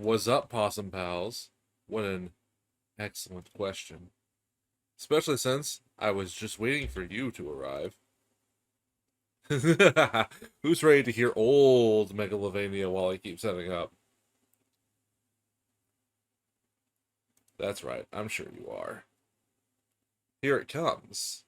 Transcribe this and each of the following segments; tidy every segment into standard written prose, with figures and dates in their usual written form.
What's up, Possum Pals? What an excellent question. Especially since I was just waiting for you to arrive. Who's ready to hear old Megalovania while I keep setting up? That's right, I'm sure you are. Here it comes.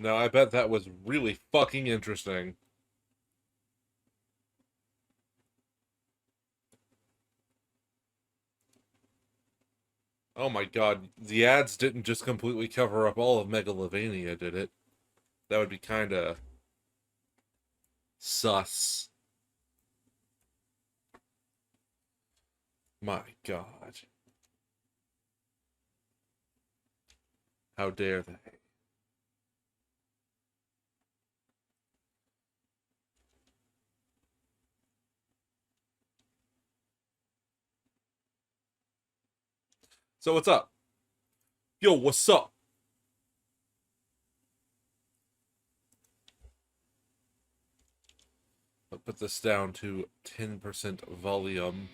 Now, I bet that was really fucking interesting. Oh my god, the ads didn't just completely cover up all of Megalovania, did it? That would be kinda sus. My god. How dare they? So what's up? Yo, what's up? I'll put this down to 10% volume.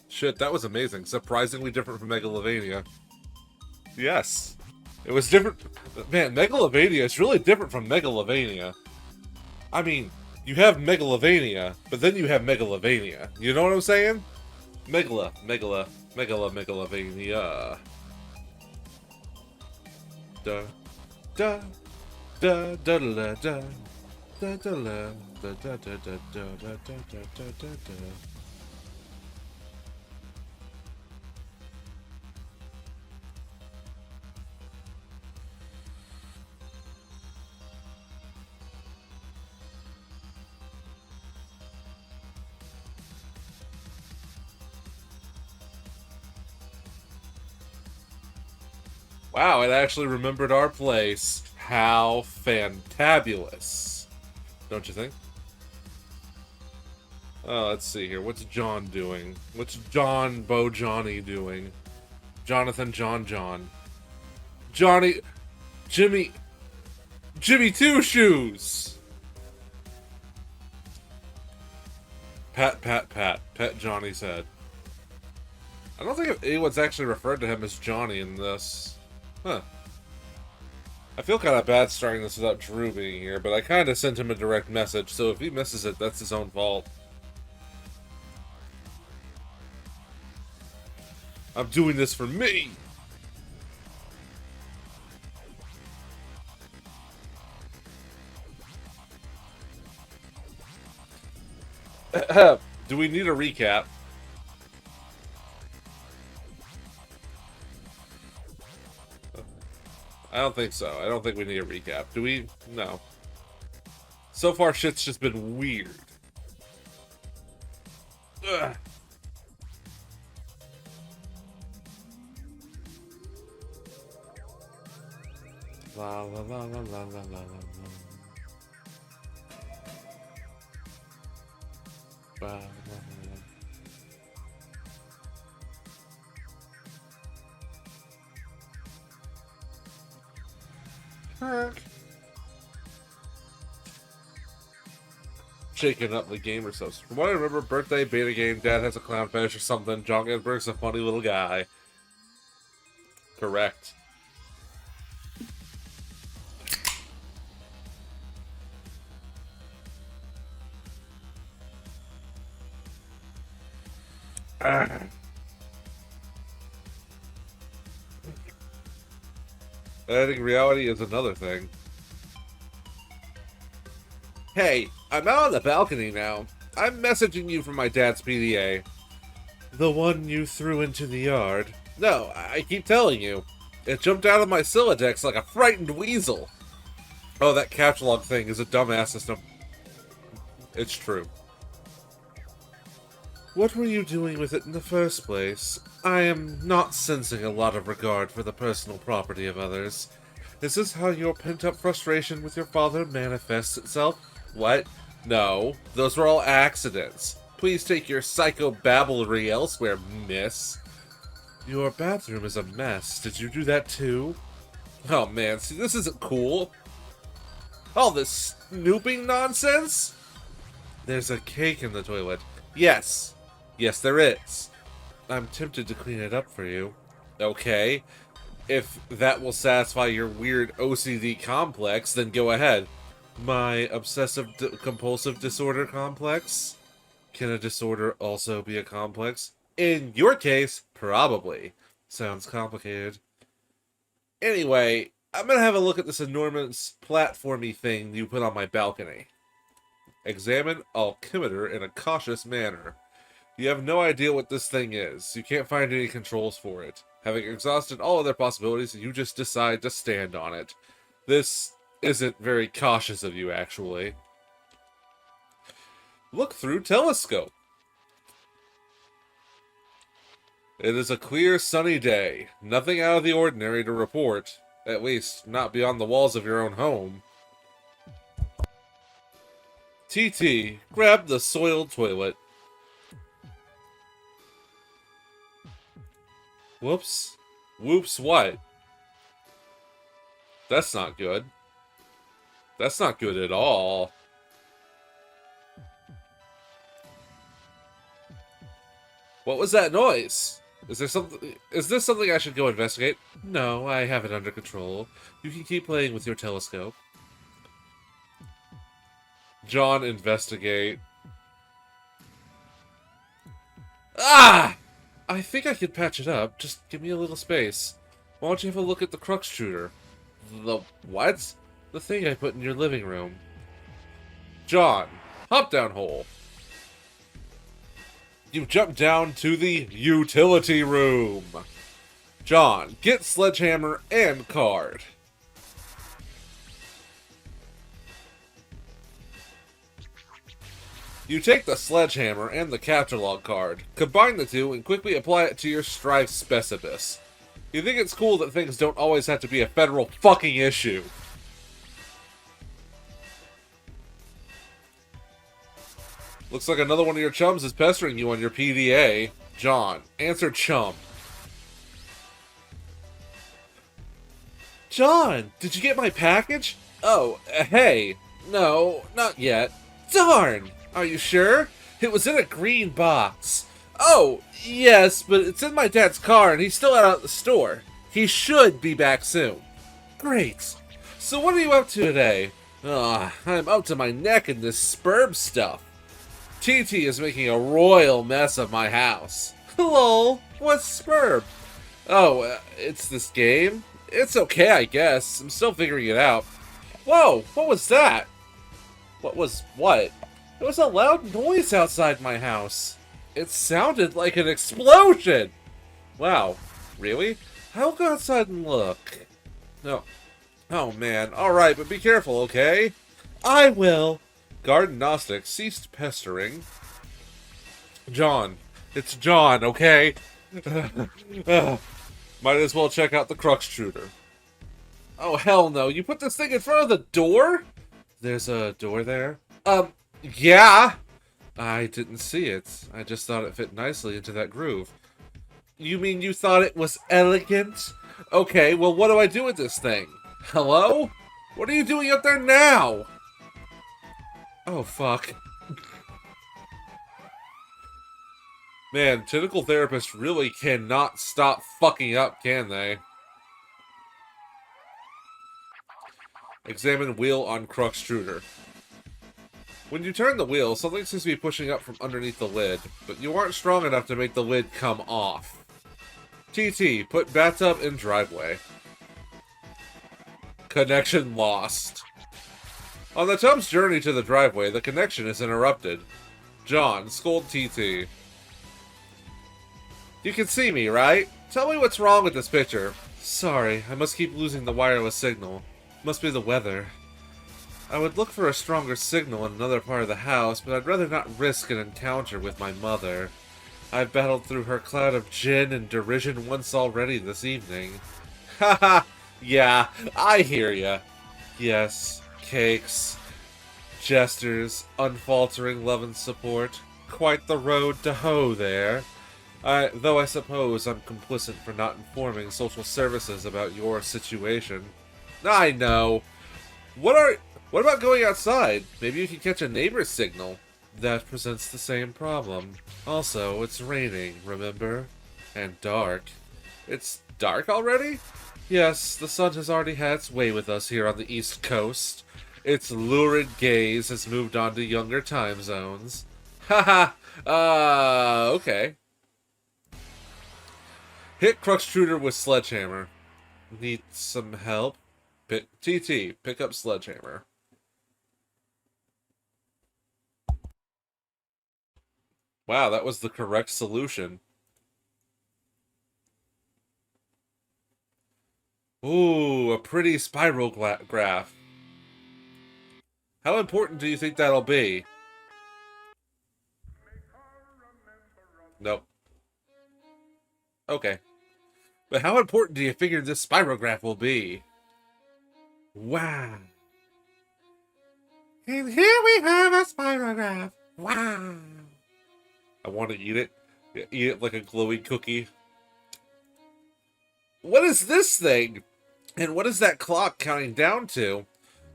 Shit, that was amazing. Surprisingly different from Megalovania. Yes. It was different. Man, Megalovania is really different from Megalovania. I mean, you have Megalovania, but then you have Megalovania. You know what I'm saying? Megalovania. Da, da, da, da, da, da, da, da, da, da, da, da, da, da, da, da, da, da. Wow, it actually remembered our place. How fantabulous. Don't you think? Let's see here. What's John doing? What's John Bo Johnny doing? Jonathan John. Johnny... Jimmy Two Shoes! Pat. Pet Johnny's head. I don't think anyone's actually referred to him as Johnny in this. Huh. I feel kind of bad starting this without Drew being here, but I kind of sent him a direct message, so if he misses it, that's his own fault. I'm doing this for me! Do we need a recap? I don't think so. I don't think we need a recap. Do we? No. So far, shit's just been weird. Ugh. La la la la la la la la. Ba, la, la, la. Shaking up the gamer subs. From what I remember, birthday, beta game, dad has a clown fetish or something. John Edberg's a funny little guy. Correct. I think reality is another thing. Hey, I'm out on the balcony now. I'm messaging you from my dad's PDA. The one you threw into the yard? No, I keep telling you. It jumped out of my Silodex like a frightened weasel. Oh, that capture log thing is a dumbass system. It's true. What were you doing with it in the first place? I am not sensing a lot of regard for the personal property of others. Is this how your pent-up frustration with your father manifests itself? What? No, those were all accidents. Please take your psychobabblery elsewhere, miss. Your bathroom is a mess. Did you do that too? Oh man, see, this isn't cool. All this snooping nonsense? There's a cake in the toilet. Yes. Yes, there is. I'm tempted to clean it up for you. Okay. If that will satisfy your weird OCD complex, then go ahead. My obsessive-compulsive disorder complex? Can a disorder also be a complex? In your case, probably. Sounds complicated. Anyway, I'm gonna have a look at this enormous platformy thing you put on my balcony. Examine altimeter in a cautious manner. You have no idea what this thing is. You can't find any controls for it. Having exhausted all other possibilities, you just decide to stand on it. This isn't very cautious of you, actually. Look through telescope. It is a clear, sunny day. Nothing out of the ordinary to report. At least, not beyond the walls of your own home. TT, grab the soiled toilet. Whoops. Whoops what? That's not good. That's not good at all. What was that noise? Is there something? Is this something I should go investigate? No, I have it under control. You can keep playing with your telescope. John, investigate. Ah! I think I could patch it up. Just give me a little space. Why don't you have a look at the crux shooter? The what? The thing I put in your living room. John, hop down hole. You jump down to the utility room. John, get sledgehammer and card. You take the sledgehammer and the capture log card, combine the two, and quickly apply it to your strife specibus. You think it's cool that things don't always have to be a federal fucking issue. Looks like another one of your chums is pestering you on your PDA. John, answer chum. John, did you get my package? Oh, hey. No, not yet. Darn! Are you sure? It was in a green box. Oh, yes, but it's in my dad's car and he's still out at the store. He should be back soon. Great. So what are you up to today? I'm up to my neck in this sperm stuff. TT is making a royal mess of my house. Lol, what's sperm? Oh, it's this game? It's okay, I guess. I'm still figuring it out. Whoa, what was that? What was what? It was a loud noise outside my house. It sounded like an explosion! Wow, really? I'll go outside and look. No. Oh man, alright, but be careful, okay? I will! Garden Gnostic ceased pestering. John. It's John, okay? Might as well check out the Cruxtruder. Oh, hell no. You put this thing in front of the door? There's a door there? Yeah! I didn't see it. I just thought it fit nicely into that groove. You mean you thought it was elegant? Okay, well what do I do with this thing? Hello? What are you doing up there now? Oh, fuck. Man, tentacle therapists really cannot stop fucking up, can they? Examine wheel on Cruxtruder. When you turn the wheel, something seems to be pushing up from underneath the lid, but you aren't strong enough to make the lid come off. TT, put bathtub in driveway. Connection lost. On the tub's journey to the driveway, the connection is interrupted. John, scold TT. You can see me, right? Tell me what's wrong with this picture. Sorry, I must keep losing the wireless signal. Must be the weather. I would look for a stronger signal in another part of the house, but I'd rather not risk an encounter with my mother. I've battled through her cloud of gin and derision once already this evening. Haha, yeah, I hear ya. Yes, cakes, jesters, unfaltering love and support. Quite the road to hoe there. Though I suppose I'm complicit for not informing social services about your situation. I know. What about going outside? Maybe you can catch a neighbor's signal. That presents the same problem. Also, it's raining, remember? And dark. It's dark already? Yes, the sun has already had its way with us here on the East Coast. Its lurid gaze has moved on to younger time zones. Haha, okay. Hit Cruxtruder with sledgehammer. Need some help? TT, pick up sledgehammer. Wow, that was the correct solution. Ooh, a pretty spiral graph. How important do you think that'll be? Nope. Okay. But how important do you figure this spirograph will be? Wow. And here we have a spirograph. Wow. I want to eat it. Eat it like a glowy cookie. What is this thing? And what is that clock counting down to?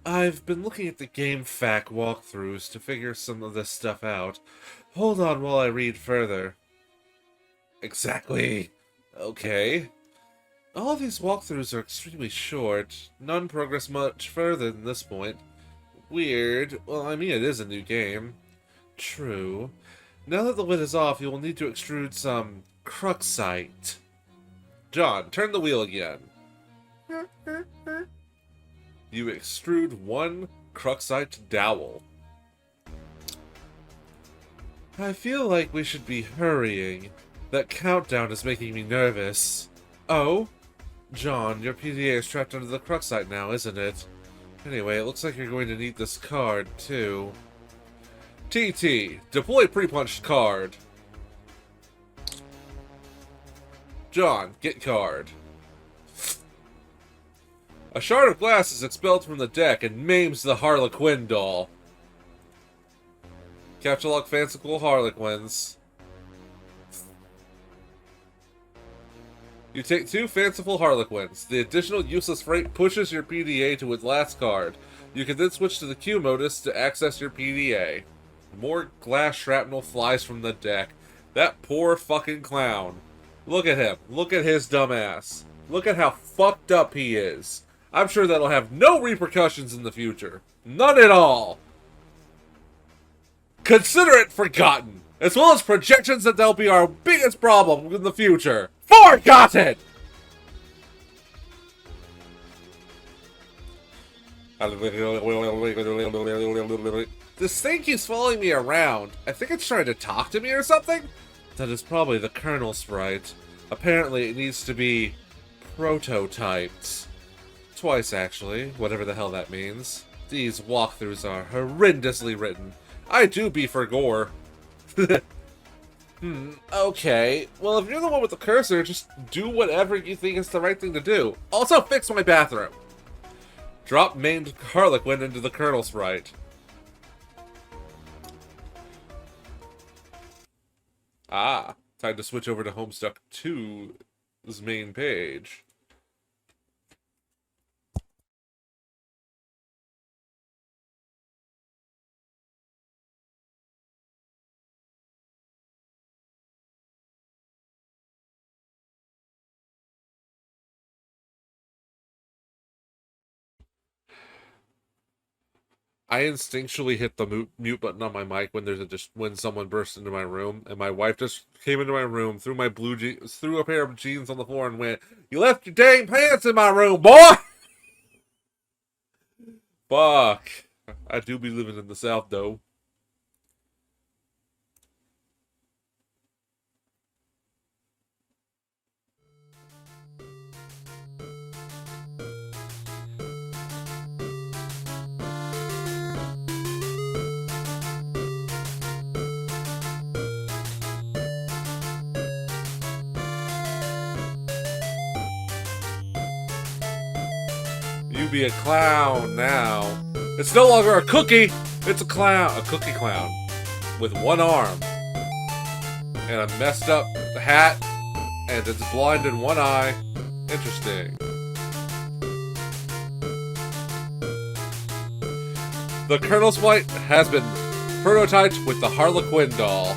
I've been looking at the Game Fact walkthroughs to figure some of this stuff out. Hold on while I read further. Exactly. Okay. All of these walkthroughs are extremely short. None progress much further than this point. Weird. Well, I mean, it is a new game. True. Now that the lid is off, you will need to extrude some Cruxite. John, turn the wheel again. You extrude one Cruxite dowel. I feel like we should be hurrying. That countdown is making me nervous. Oh? John, your PDA is trapped under the Cruxite now, isn't it? Anyway, it looks like you're going to need this card, too. TT, deploy pre-punched card. John, get card. A shard of glass is expelled from the deck and maims the Harlequin doll. Capture lock fanciful harlequins. You take 2 fanciful harlequins. The additional useless freight pushes your PDA to its last card. You can then switch to the Q modus to access your PDA. More glass shrapnel flies from the deck. That poor fucking clown. Look at him. Look at his dumb ass. Look at how fucked up he is. I'm sure that'll have no repercussions in the future. None at all. Consider it forgotten. As well as projections that they'll be our biggest problem in the future. Forgotten! This thing keeps following me around. I think it's trying to talk to me or something? That is probably the Colonel sprite. Apparently it needs to be prototyped. Twice, actually. Whatever the hell that means. These walkthroughs are horrendously written. I do be for gore. Okay. Well, if you're the one with the cursor, just do whatever you think is the right thing to do. Also, fix my bathroom. Drop maimed harlequin into the Colonel sprite. Ah, time to switch over to Homestuck 2's main page. I instinctually hit the mute button on my mic when when someone burst into my room, and my wife just came into my room, threw a pair of jeans on the floor, and went, "You left your dang pants in my room, boy!" Fuck. I do be living in the South, though. You be a clown now. It's no longer a cookie, it's a clown. A cookie clown. With one arm. And a messed up hat. And it's blind in one eye. Interesting. The Colonel sprite has been prototyped with the Harlequin doll.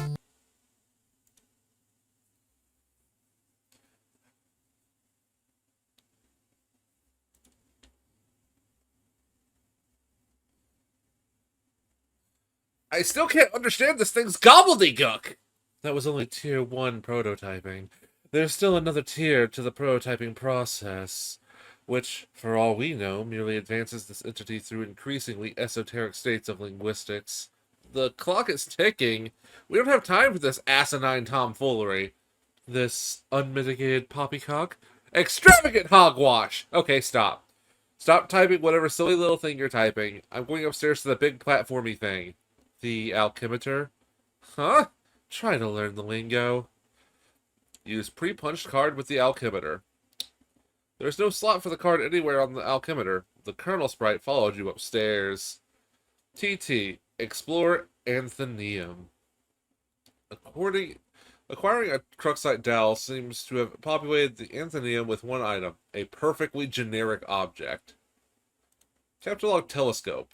I still can't understand this thing's gobbledygook! That was only Tier 1 prototyping. There's still another tier to the prototyping process, which, for all we know, merely advances this entity through increasingly esoteric states of linguistics. The clock is ticking. We don't have time for this asinine tomfoolery. This unmitigated poppycock? Extravagant hogwash! Okay, stop. Stop typing whatever silly little thing you're typing. I'm going upstairs to the big platformy thing. The alchemimeter? Huh? Try to learn the lingo. Use pre-punched card with the alchemimeter. There's no slot for the card anywhere on the alchemimeter. The Colonel sprite followed you upstairs. TT. Explore Anthenium. Acquiring a Cruxite dowel seems to have populated the Anthenium with one item. A perfectly generic object. Capture log telescope.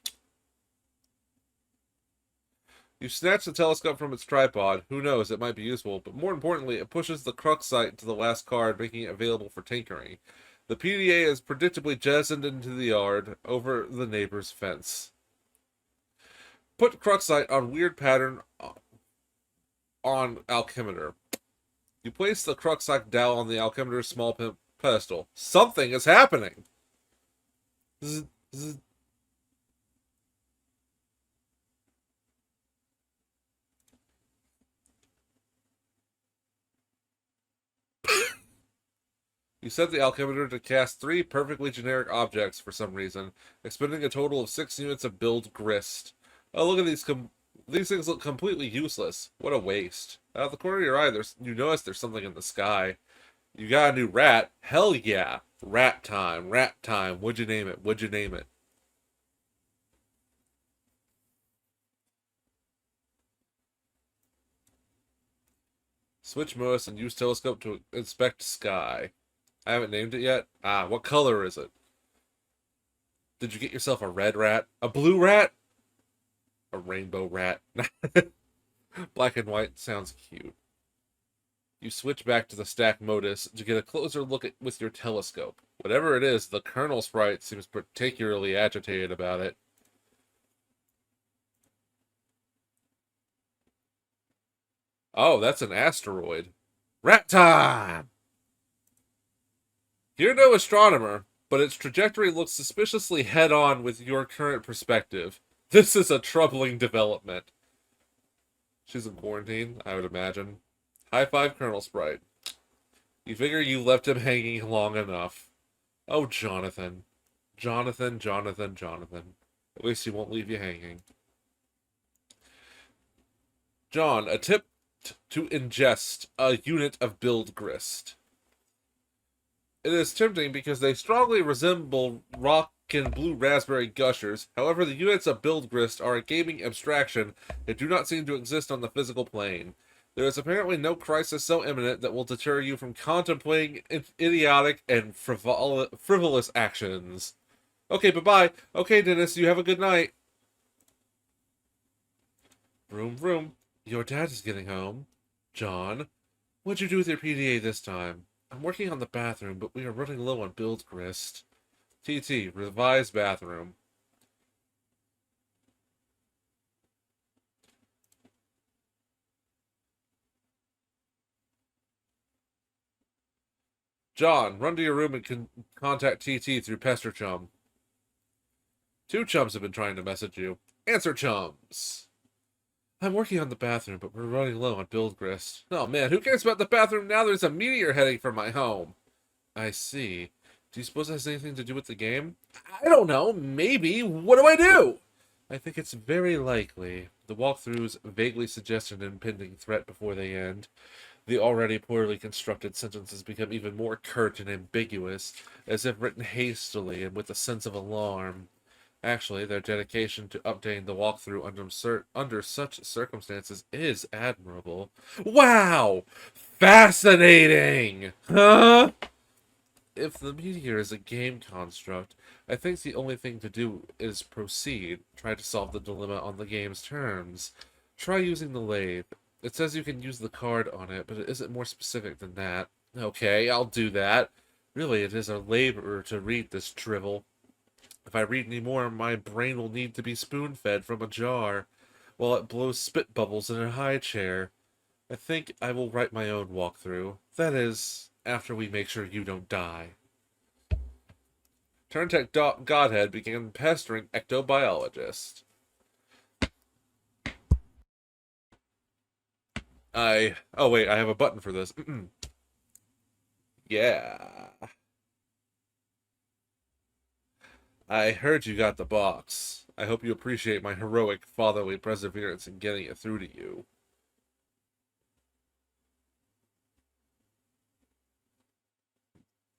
You snatch the telescope from its tripod. Who knows, it might be useful, but more importantly, it pushes the Cruxite to the last card, making it available for tinkering. The PDA is predictably jettisoned into the yard, over the neighbor's fence. Put Cruxite on weird pattern on alchemimeter. You place the Cruxite dowel on the alchemimeter's small pedestal. Something is happening! Zzz, zzz. You set the alchemimeter to cast 3 perfectly generic objects for some reason, expending a total of 6 units of build grist. Oh, look at these things look completely useless. What a waste. Out of the corner of your eye, you notice there's something in the sky. You got a new rat? Hell yeah. Rat time, rat time. What'd you name it? What'd you name it? Switch modes and use telescope to inspect sky. I haven't named it yet. What color is it? Did you get yourself a red rat? A blue rat? A rainbow rat? Black and white sounds cute. You switch back to the stack modus to get a closer look at with your telescope. Whatever it is, the Colonel sprite seems particularly agitated about it. Oh, that's an asteroid. Rat time! You're no astronomer, but its trajectory looks suspiciously head-on with your current perspective. This is a troubling development. She's in quarantine, I would imagine. High five, Colonel Sprite. You figure you left him hanging long enough. Oh, Jonathan. Jonathan, Jonathan, Jonathan. At least he won't leave you hanging. John, attempt to ingest a unit of build grist. It is tempting because they strongly resemble rock and blue raspberry gushers. However, the units of build grist are a gaming abstraction that do not seem to exist on the physical plane. There is apparently no crisis so imminent that will deter you from contemplating idiotic and frivolous actions. Okay, bye-bye. Okay, Dennis, you have a good night. Vroom, vroom. Your dad is getting home. John, what'd you do with your PDA this time? I'm working on the bathroom, but we are running low on build grist. TT, revised bathroom. John, run to your room and contact TT through Pester Chum. 2 chums have been trying to message you. Answer chums. I'm working on the bathroom, but we're running low on build grist. Oh man, who cares about the bathroom now? There's a meteor heading for my home. I see. Do you suppose it has anything to do with the game? I don't know. Maybe. What do I do? I think it's very likely. The walkthroughs vaguely suggest an impending threat before they end. The already poorly constructed sentences become even more curt and ambiguous, as if written hastily and with a sense of alarm. Actually, their dedication to updating the walkthrough under such circumstances is admirable. Wow! Fascinating! Huh? If the meteor is a game construct, I think the only thing to do is proceed. Try to solve the dilemma on the game's terms. Try using the lathe. It says you can use the card on it, but it isn't more specific than that. Okay, I'll do that. Really, it is a labor to read this drivel. If I read any more, my brain will need to be spoon-fed from a jar, while it blows spit bubbles in a high chair. I think I will write my own walkthrough. That is, after we make sure you don't die. Turntech Godhead began pestering ectobiologist. Oh wait, I have a button for this. Yeah. I heard you got the box. I hope you appreciate my heroic fatherly perseverance in getting it through to you.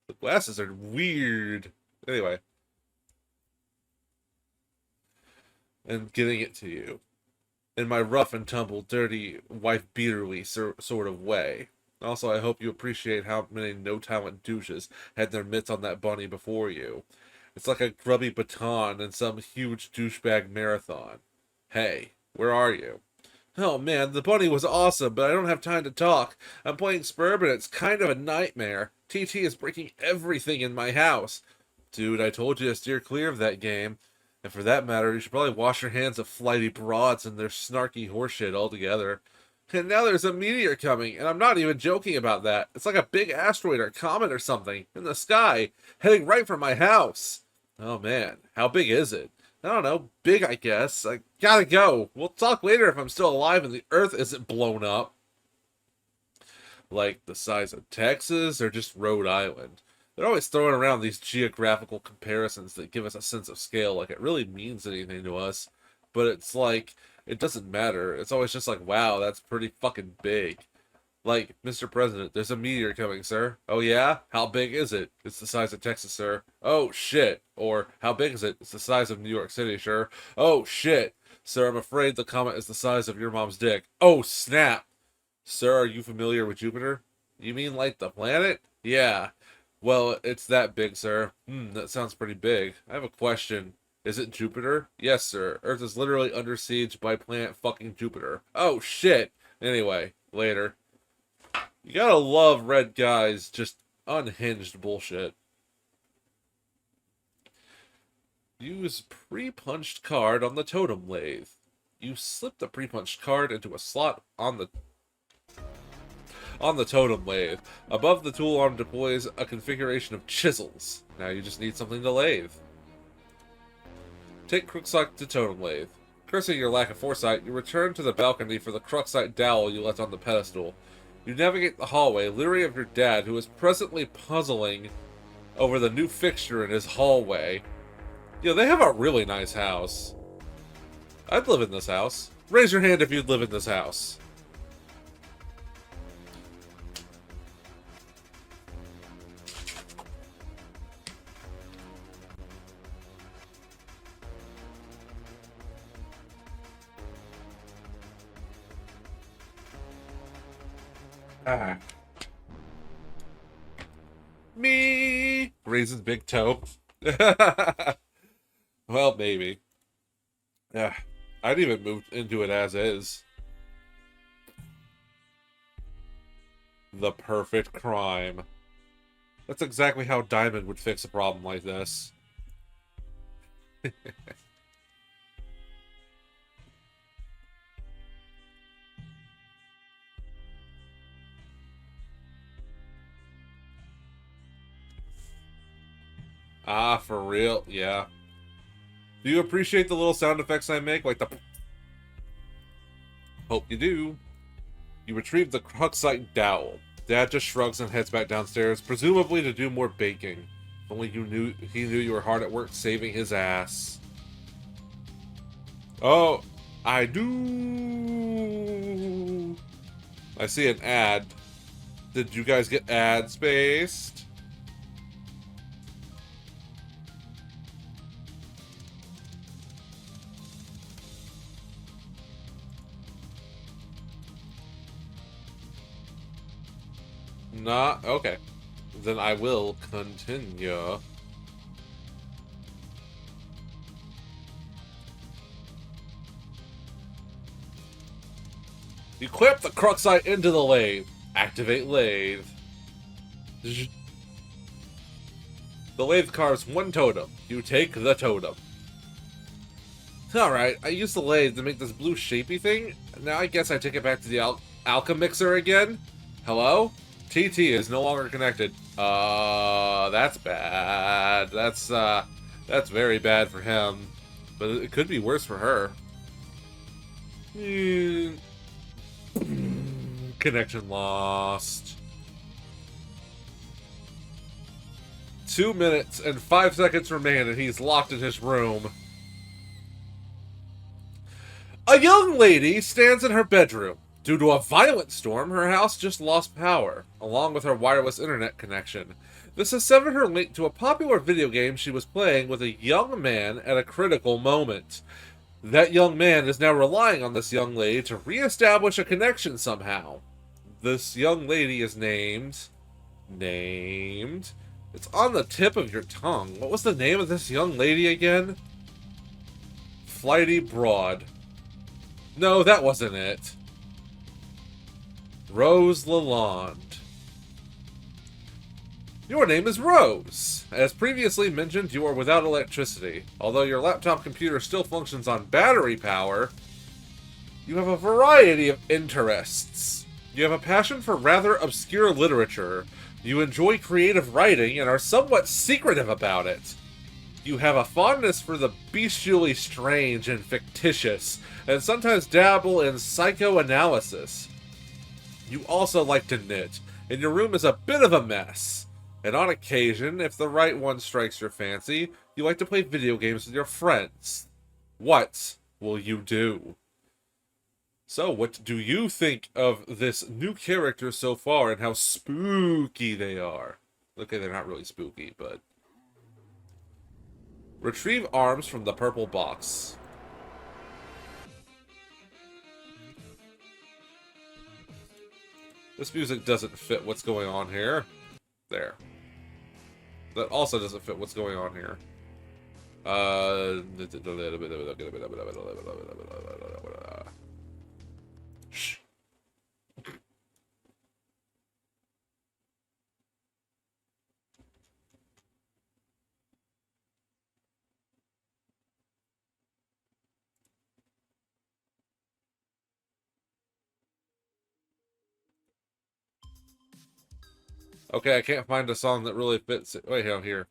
The glasses are weird. Anyway. And getting it to you. In my rough and tumble, dirty, wife-beaterly sort of way. Also, I hope you appreciate how many no-talent douches had their mitts on that bunny before you. It's like a grubby baton in some huge douchebag marathon. Hey, where are you? Oh man, the bunny was awesome, but I don't have time to talk. I'm playing Spurb and it's kind of a nightmare. TT is breaking everything in my house. Dude, I told you to steer clear of that game. And for that matter, you should probably wash your hands of flighty broads and their snarky horseshit altogether. And now there's a meteor coming, and I'm not even joking about that. It's like a big asteroid or comet or something in the sky, heading right for my house. Oh man, how big is it? I don't know, big I guess. I gotta go. We'll talk later if I'm still alive and the Earth isn't blown up. Like the size of Texas or just Rhode Island? They're always throwing around these geographical comparisons that give us a sense of scale, like it really means anything to us. But it's like, it doesn't matter. It's always just like, wow, that's pretty fucking big. Like, Mr. President, there's a meteor coming, sir. Oh yeah? How big is it? It's the size of Texas, sir. Oh shit. Or, how big is it? It's the size of New York City, sir. Oh shit. Sir, I'm afraid the comet is the size of your mom's dick. Oh snap. Sir, are you familiar with Jupiter? You mean like the planet? Yeah. Well, it's that big, sir. That sounds pretty big. I have a question. Is it Jupiter? Yes, sir. Earth is literally under siege by planet fucking Jupiter. Oh, shit. Anyway, later. You gotta love red guys, just unhinged bullshit. Use pre-punched card on the totem lathe. You slip the pre-punched card into a slot on the totem lathe. Above the tool arm deploys a configuration of chisels. Now you just need something to lathe. Take Crooksite to totem lathe. Cursing your lack of foresight, you return to the balcony for the Crooksite dowel you left on the pedestal. You navigate the hallway, leery of your dad, who is presently puzzling over the new fixture in his hallway. Yo, they have a really nice house. I'd live in this house. Raise your hand if you'd live in this house. Me raises big toe. Well, maybe. Yeah, I'd even move into it as is. The perfect crime. That's exactly how Diamond would fix a problem like this. Ah, for real? Yeah. Do you appreciate the little sound effects I make? Like the... Hope you do. You retrieve the Crooksite dowel. Dad just shrugs and heads back downstairs, presumably to do more baking. If only he knew you were hard at work saving his ass. Oh, I do. I see an ad. Did you guys get ad spaced? Not okay. Then I will continue. Equip the Crooksite into the lathe. Activate lathe. The lathe carves one totem. You take the totem. Alright, I used the lathe to make this blue shapey thing. Now I guess I take it back to the alchemixer again. Hello? TT is no longer connected. That's bad. That's very bad for him. But it could be worse for her. Connection lost. 2 minutes and 5 seconds remain and he's locked in his room. A young lady stands in her bedroom. Due to a violent storm, her house just lost power, along with her wireless internet connection. This has severed her link to a popular video game she was playing with a young man at a critical moment. That young man is now relying on this young lady to re-establish a connection somehow. This young lady is named... It's on the tip of your tongue. What was the name of this young lady again? Flighty Broad. No, that wasn't it. Rose Lalonde. Your name is Rose. As previously mentioned, you are without electricity. Although your laptop computer still functions on battery power, you have a variety of interests. You have a passion for rather obscure literature. You enjoy creative writing and are somewhat secretive about it. You have a fondness for the bestially strange and fictitious, and sometimes dabble in psychoanalysis. You also like to knit, and your room is a bit of a mess. And on occasion, if the right one strikes your fancy, you like to play video games with your friends. What will you do? So, what do you think of this new character so far and how spooky they are? Okay, they're not really spooky, but... Retrieve arms from the purple box. This music doesn't fit what's going on here. There. That also doesn't fit what's going on here. Shh. Okay, I can't find a song that really fits it. Wait, here.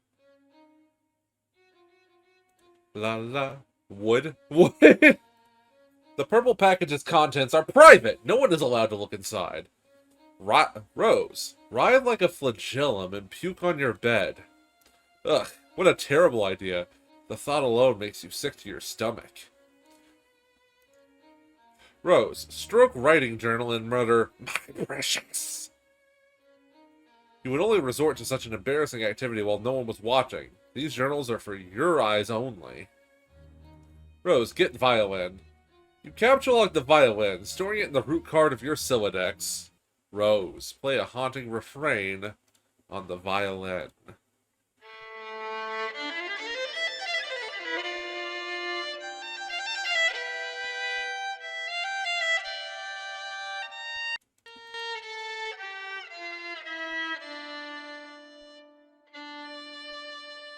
La la. Wood? Wood? The purple package's contents are private. No one is allowed to look inside. Rose, writhe like a flagellum and puke on your bed. Ugh, what a terrible idea. The thought alone makes you sick to your stomach. Rose, stroke writing journal and mutter, "My precious." You would only resort to such an embarrassing activity while no one was watching. These journals are for your eyes only. Rose, get violin. You capture the violin, storing it in the root card of your Silodex. Rose, play a haunting refrain on the violin.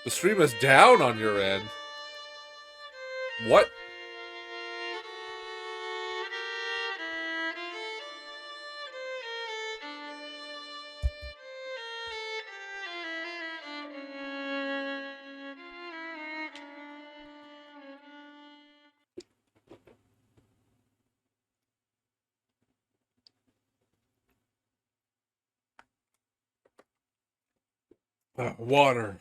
The stream is down on your end. What? Water.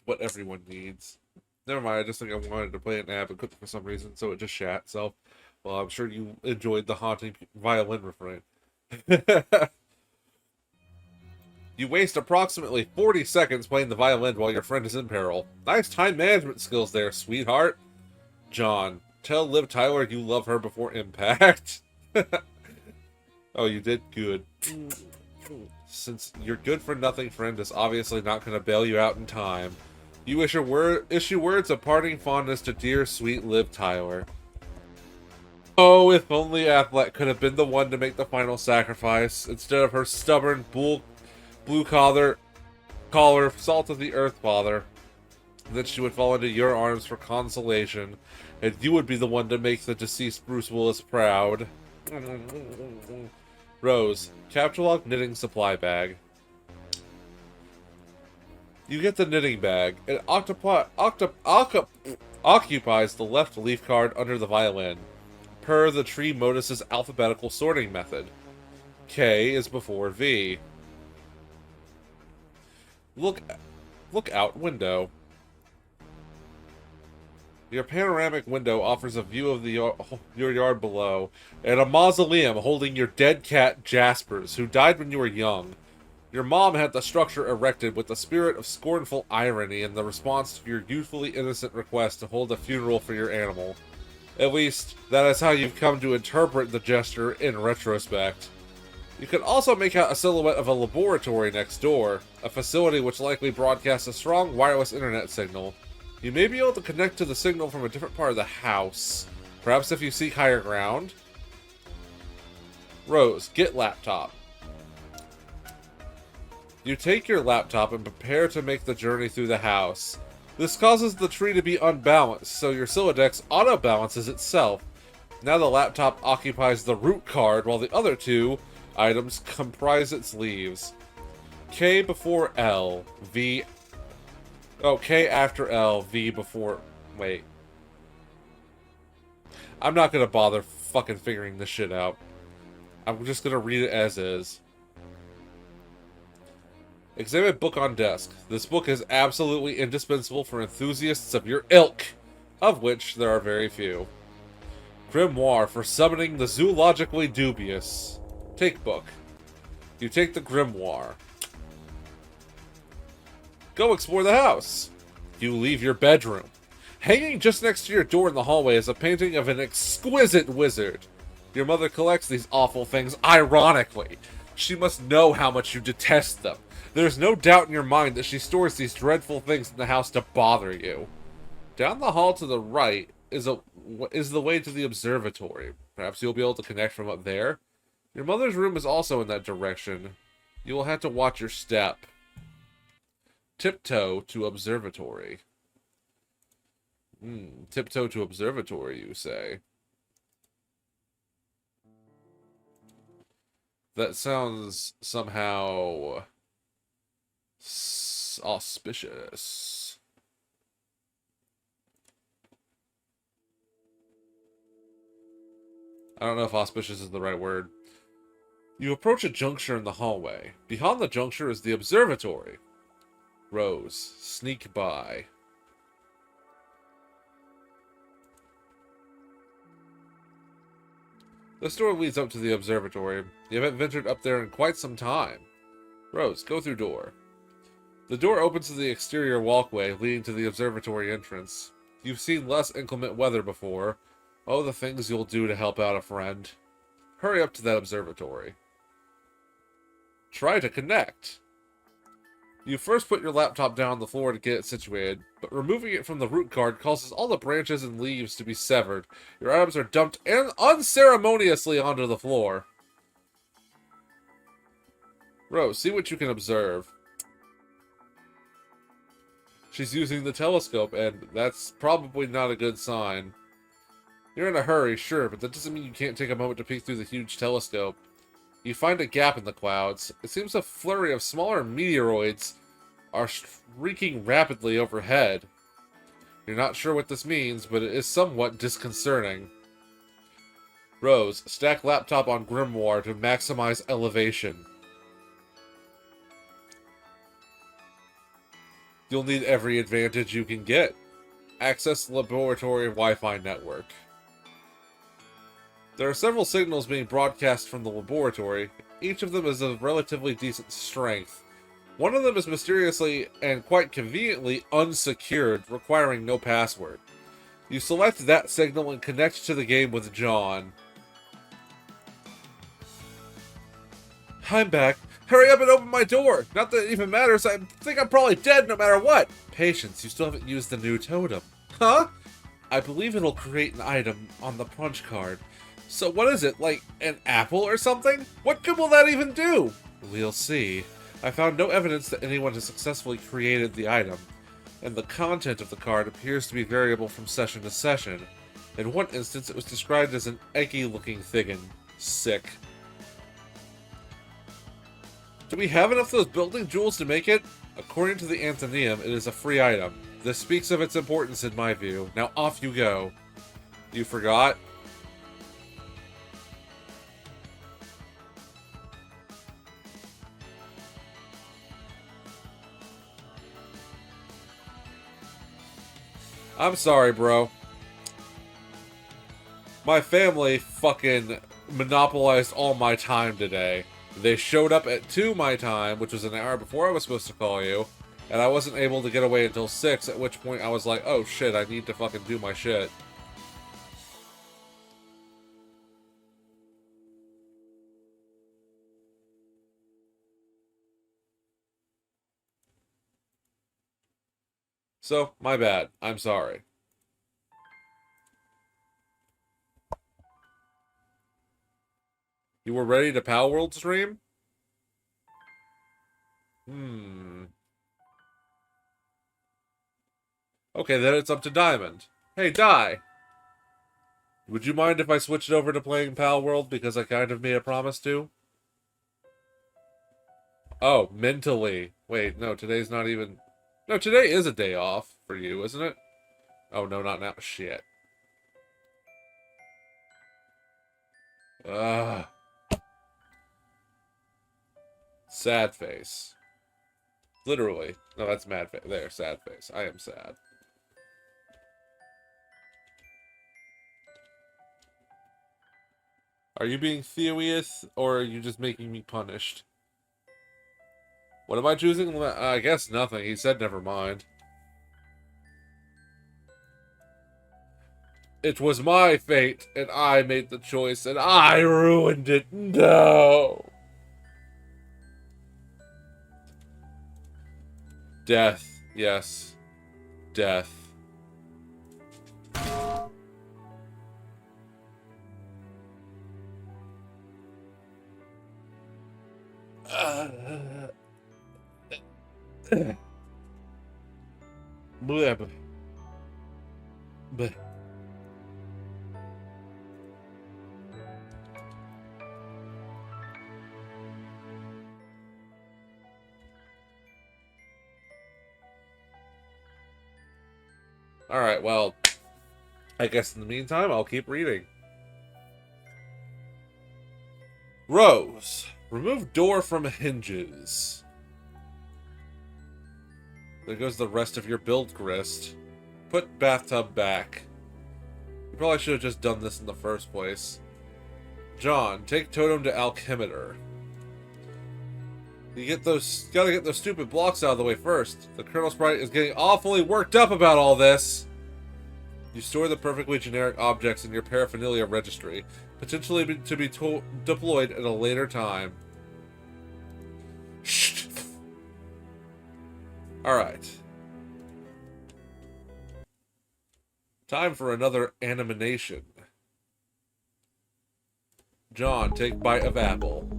What everyone needs. Never mind, I just think I wanted to play an app and couldn't for some reason, so it just shat. So, well, I'm sure you enjoyed the haunting violin refrain. You waste approximately 40 seconds playing the violin while your friend is in peril. Nice time management skills there, sweetheart. John, tell Liv Tyler you love her before impact. Oh, you did good. Since your good-for-nothing friend is obviously not going to bail you out in time, you issue words of parting fondness to dear, sweet Liv Tyler. Oh, if only Athlet could have been the one to make the final sacrifice, instead of her stubborn, blue-collar, salt-of-the-earth father. Then she would fall into your arms for consolation, and you would be the one to make the deceased Bruce Willis proud. Rose, Captchalock knitting supply bag. You get the knitting bag. It occupies the left leaf card under the violin, per the tree modus's alphabetical sorting method. K is before V. Look out window. Your panoramic window offers a view of your yard below, and a mausoleum holding your dead cat Jaspers, who died when you were young. Your mom had the structure erected with the spirit of scornful irony in the response to your youthfully innocent request to hold a funeral for your animal. At least, that is how you've come to interpret the gesture in retrospect. You can also make out a silhouette of a laboratory next door, a facility which likely broadcasts a strong wireless internet signal. You may be able to connect to the signal from a different part of the house. Perhaps if you seek higher ground? Rose, get laptop. You take your laptop and prepare to make the journey through the house. This causes the tree to be unbalanced, so your Silodex auto-balances itself. Now the laptop occupies the root card, while the other two items comprise its leaves. K before L, V... Oh, K after L, V before... Wait. I'm not gonna bother fucking figuring this shit out. I'm just gonna read it as is. Exhibit book on desk. This book is absolutely indispensable for enthusiasts of your ilk, of which there are very few. Grimoire for summoning the zoologically dubious. Take book. You take the grimoire. Go explore the house. You leave your bedroom. Hanging just next to your door in the hallway is a painting of an exquisite wizard. Your mother collects these awful things ironically. She must know how much you detest them. There's no doubt in your mind that she stores these dreadful things in the house to bother you. Down the hall to the right is the way to the observatory. Perhaps you'll be able to connect from up there. Your mother's room is also in that direction. You will have to watch your step. Tiptoe to observatory. Tiptoe to observatory, you say? That sounds somehow auspicious. I don't know if auspicious is the right word. You approach a juncture in the hallway. Beyond the juncture is the observatory. Rose, sneak by. This door leads up to the observatory. You haven't ventured up there in quite some time. Rose, go through door. The door opens to the exterior walkway leading to the observatory entrance. You've seen less inclement weather before. Oh, the things you'll do to help out a friend. Hurry up to that observatory. Try to connect. You first put your laptop down on the floor to get it situated, but removing it from the root card causes all the branches and leaves to be severed. Your items are dumped unceremoniously onto the floor. Rose, see what you can observe. She's using the telescope, and that's probably not a good sign. You're in a hurry, sure, but that doesn't mean you can't take a moment to peek through the huge telescope. You find a gap in the clouds. It seems a flurry of smaller meteoroids are streaking rapidly overhead. You're not sure what this means, but it is somewhat disconcerting. Rose, stack laptop on Grimoire to maximize elevation. You'll need every advantage you can get. Access the laboratory Wi-Fi network. There are several signals being broadcast from the laboratory. Each of them is of relatively decent strength. One of them is mysteriously and quite conveniently unsecured, requiring no password. You select that signal and connect to the game with John. I'm back. Hurry up and open my door! Not that it even matters, I think I'm probably dead no matter what! Patience, you still haven't used the new totem. Huh? I believe it'll create an item on the punch card. So what is it, like an apple or something? What good will that even do? We'll see. I found no evidence that anyone has successfully created the item, and the content of the card appears to be variable from session to session. In one instance, it was described as an eggy-looking thing. Sick. Do we have enough of those building jewels to make it? According to the Anthenium, it is a free item. This speaks of its importance in my view. Now off you go. You forgot? I'm sorry, bro. My family fucking monopolized all my time today. They showed up at 2 my time, which was an hour before I was supposed to call you, and I wasn't able to get away until 6, at which point I was like, oh shit, I need to fucking do my shit. So, my bad. I'm sorry. You were ready to Pal World stream? Okay, then it's up to Diamond. Hey, Di! Would you mind if I switched over to playing Pal World because I kind of made a promise to? Oh, mentally. Wait, no, today's not even... No, today is a day off for you, isn't it? Oh, no, not now. Shit. Ugh. Sad face. Literally. No, that's mad face. There, sad face. I am sad. Are you being serious, or are you just making me punished? What am I choosing? I guess nothing. He said never mind. It was my fate, and I made the choice, and I ruined it. No! Death. Yes. Death. Bleh. Bleh. Alright, well, I guess in the meantime, I'll keep reading. Rose. Remove door from hinges. There goes the rest of your build grist. Put bathtub back. You probably should have just done this in the first place. John, take totem to alchemitor. You gotta get those stupid blocks out of the way first. The Colonel Sprite is getting awfully worked up about all this. You store the perfectly generic objects in your paraphernalia registry, potentially to be deployed at a later time. Shh. Alright. Time for another animation. John, take bite of apple.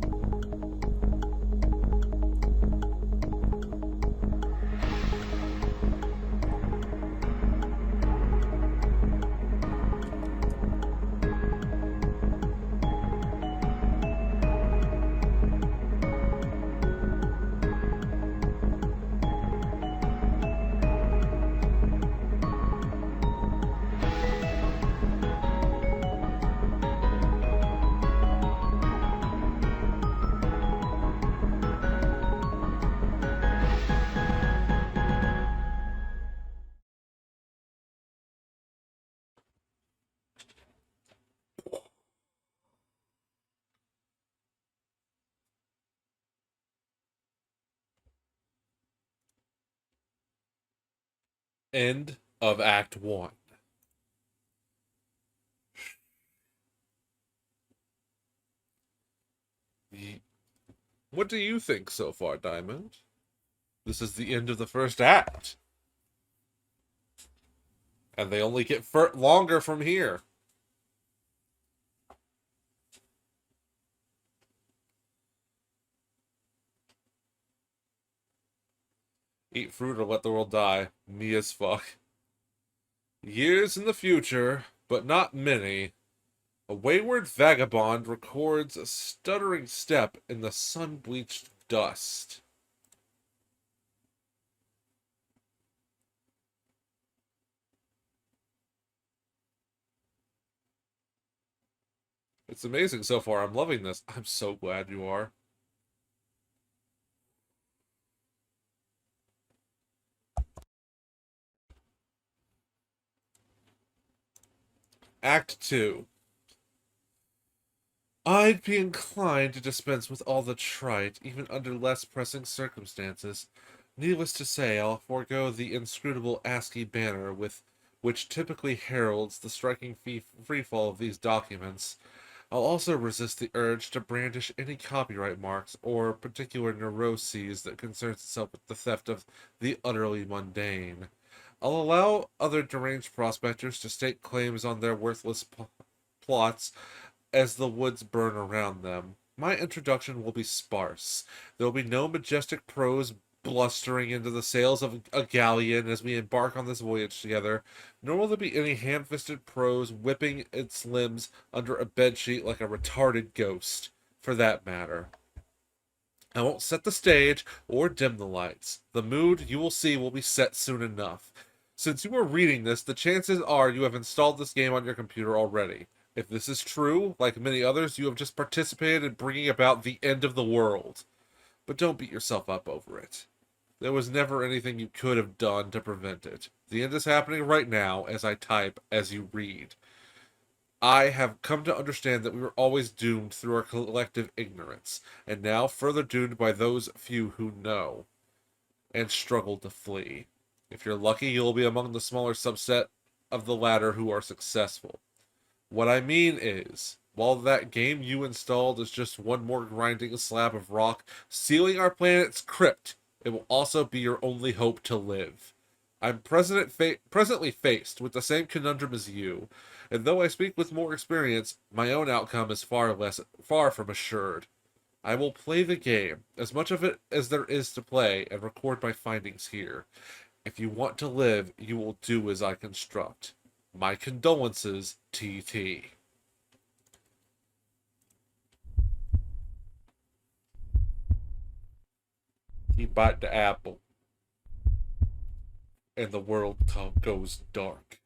End of Act 1. What do you think so far, Diamond? This is the end of the first act. And they only get longer from here. Eat fruit or let the world die. Me as fuck. Years in the future, but not many, a wayward vagabond records a stuttering step in the sun-bleached dust. It's amazing so far. I'm loving this. I'm so glad you are. Act 2. I'd be inclined to dispense with all the trite, even under less pressing circumstances. Needless to say, I'll forego the inscrutable ASCII banner which typically heralds the striking freefall of these documents. I'll also resist the urge to brandish any copyright marks or particular neuroses that concerns itself with the theft of the utterly mundane. I'll allow other deranged prospectors to stake claims on their worthless plots as the woods burn around them. My introduction will be sparse. There will be no majestic prose blustering into the sails of a galleon as we embark on this voyage together, nor will there be any ham-fisted prose whipping its limbs under a bedsheet like a retarded ghost, for that matter. I won't set the stage or dim the lights. The mood, you will see, will be set soon enough. Since you are reading this, the chances are you have installed this game on your computer already. If this is true, like many others, you have just participated in bringing about the end of the world. But don't beat yourself up over it. There was never anything you could have done to prevent it. The end is happening right now, as I type, as you read. I have come to understand that we were always doomed through our collective ignorance, and now further doomed by those few who know, and struggle to flee. If you're lucky, you'll be among the smaller subset of the latter who are successful. What I mean is, while that game you installed is just one more grinding slab of rock sealing our planet's crypt, It will also be your only hope to live. I'm presently faced with the same conundrum as you, and though I speak with more experience, my own outcome is far from assured. I will play the game, as much of it as there is to play, and record my findings here. If you want to live, you will do as I construct. My condolences, TT. He bite the apple, and the world goes dark.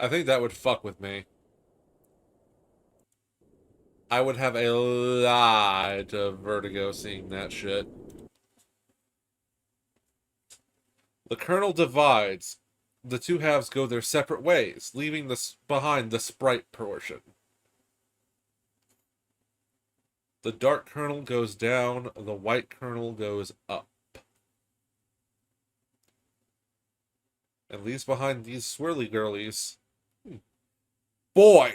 I think that would fuck with me. I would have a lot of vertigo seeing that shit. The kernel divides. The two halves go their separate ways, leaving behind the sprite portion. The dark kernel goes down, the white kernel goes up. And leaves behind these swirly girlies. Boy!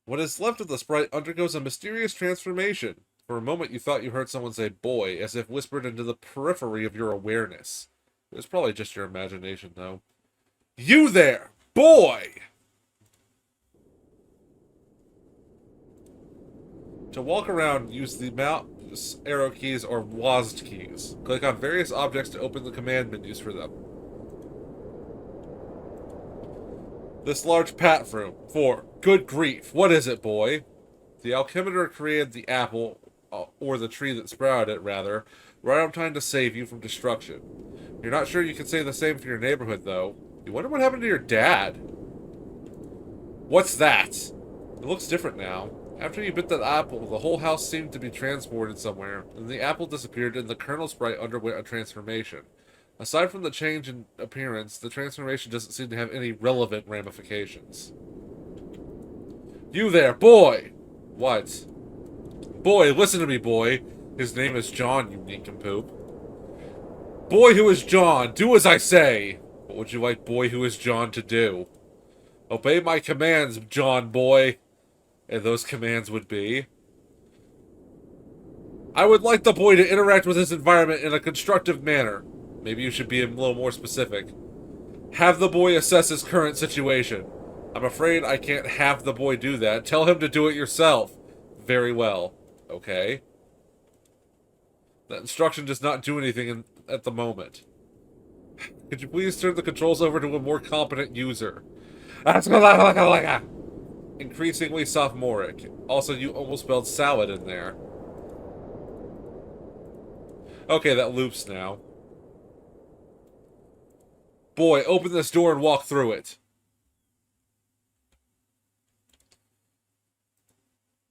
What is left of the sprite undergoes a mysterious transformation. For a moment you thought you heard someone say boy, as if whispered into the periphery of your awareness. It was probably just your imagination, though. You there! Boy! To walk around, use the mouse arrow keys or WASD keys. Click on various objects to open the command menus for them. This large pat room. 4. Good grief. What is it, boy? The alchemitor created the apple, or the tree that sprouted it, rather, right on time to save you from destruction. You're not sure you can say the same for your neighborhood, though. You wonder what happened to your dad? What's that? It looks different now. After you bit that apple, the whole house seemed to be transported somewhere, and the apple disappeared and the kernel sprite underwent a transformation. Aside from the change in appearance, the transformation doesn't seem to have any relevant ramifications. You there, boy! What? Boy, listen to me, boy. His name is John, you nincompoop. Boy who is John, do as I say! What would you like boy who is John to do? Obey my commands, John boy. And those commands would be... I would like the boy to interact with his environment in a constructive manner. Maybe you should be a little more specific. Have the boy assess his current situation. I'm afraid I can't have the boy do that. Tell him to do it yourself. Very well. Okay. That instruction does not do anything at the moment. Could you please turn the controls over to a more competent user? Increasingly sophomoric. Also, you almost spelled salad in there. Okay, that loops now. Boy, open this door and walk through it.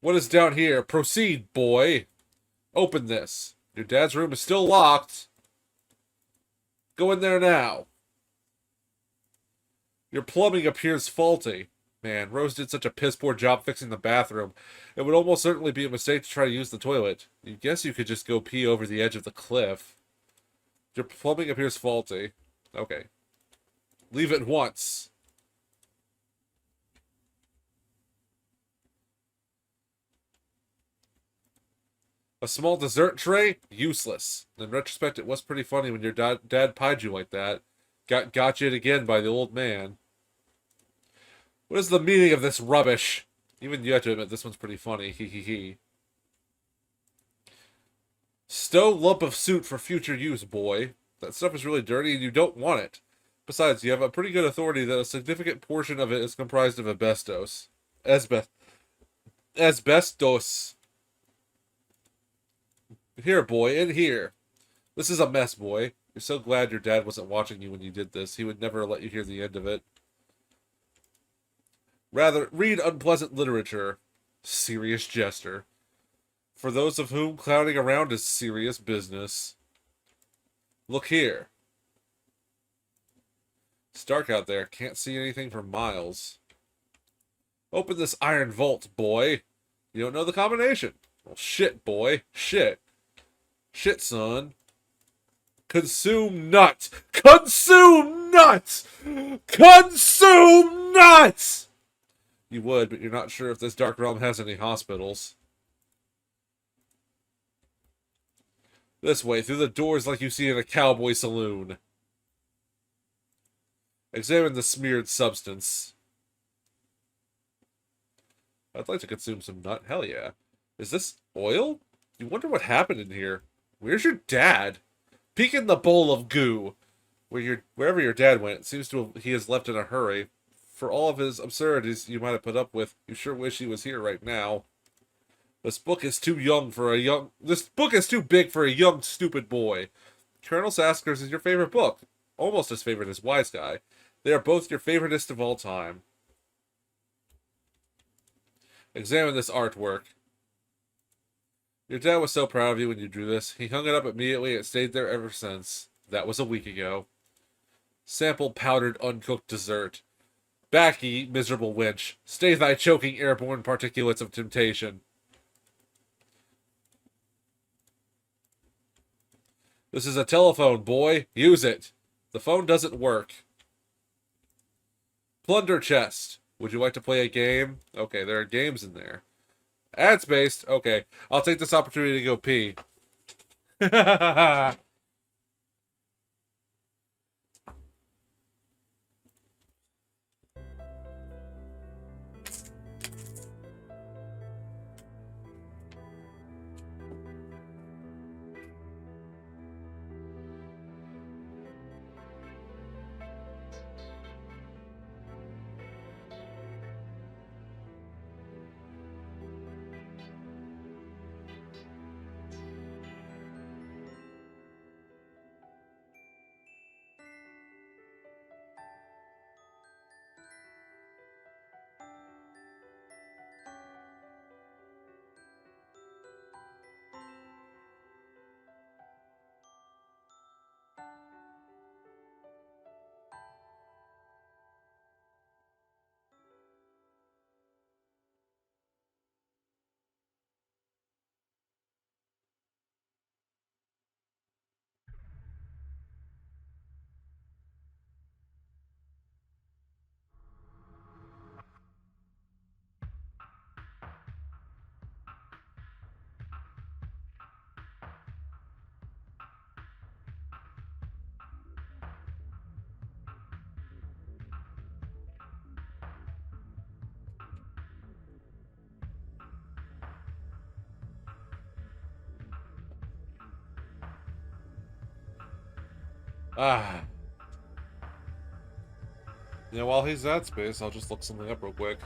What is down here? Proceed, boy. Open this. Your dad's room is still locked. Go in there now. Your plumbing appears faulty. Man, Rose did such a piss-poor job fixing the bathroom. It would almost certainly be a mistake to try to use the toilet. You guess you could just go pee over the edge of the cliff. Your plumbing appears faulty. Okay. Leave it once. A small dessert tray? Useless. In retrospect, it was pretty funny when your dad pied you like that. Got you again by the old man. What is the meaning of this rubbish? Even you have to admit, this one's pretty funny. Hee hee hee. Stow lump of soot for future use, boy. That stuff is really dirty and you don't want it. Besides, you have a pretty good authority that a significant portion of it is comprised of asbestos. Asbestos. Here, boy, in here. This is a mess, boy. You're so glad your dad wasn't watching you when you did this. He would never let you hear the end of it. Rather, read unpleasant literature. Serious jester. For those of whom clowning around is serious business. Look here. It's dark out there. Can't see anything for miles. Open this iron vault, boy. You don't know the combination. Well, shit, boy. Shit. Shit, son. Consume nuts. Consume nuts! Consume nuts! You would, but you're not sure if this dark realm has any hospitals. This way, through the doors like you see in a cowboy saloon. Examine the smeared substance. I'd like to consume some nut. Hell yeah. Is this oil? You wonder what happened in here. Where's your dad? Peek in the bowl of goo. Wherever your dad went, it seems he has left in a hurry. For all of his absurdities you might have put up with, you sure wish he was here right now. This book is too big for a young, stupid boy. Colonel Sasker's is your favorite book. Almost as favorite as Wise Guy. They are both your favoriteest of all time. Examine this artwork. Your dad was so proud of you when you drew this. He hung it up immediately and it stayed there ever since. That was a week ago. Sample powdered uncooked dessert. Back ye, miserable wench. Stay thy choking airborne particulates of temptation. This is a telephone, boy. Use it. The phone doesn't work. Plunder chest. Would you like to play a game? Okay, there are games in there. Ads-based. Okay, I'll take this opportunity to go pee. Ah. Yeah, while he's at space, I'll just look something up real quick.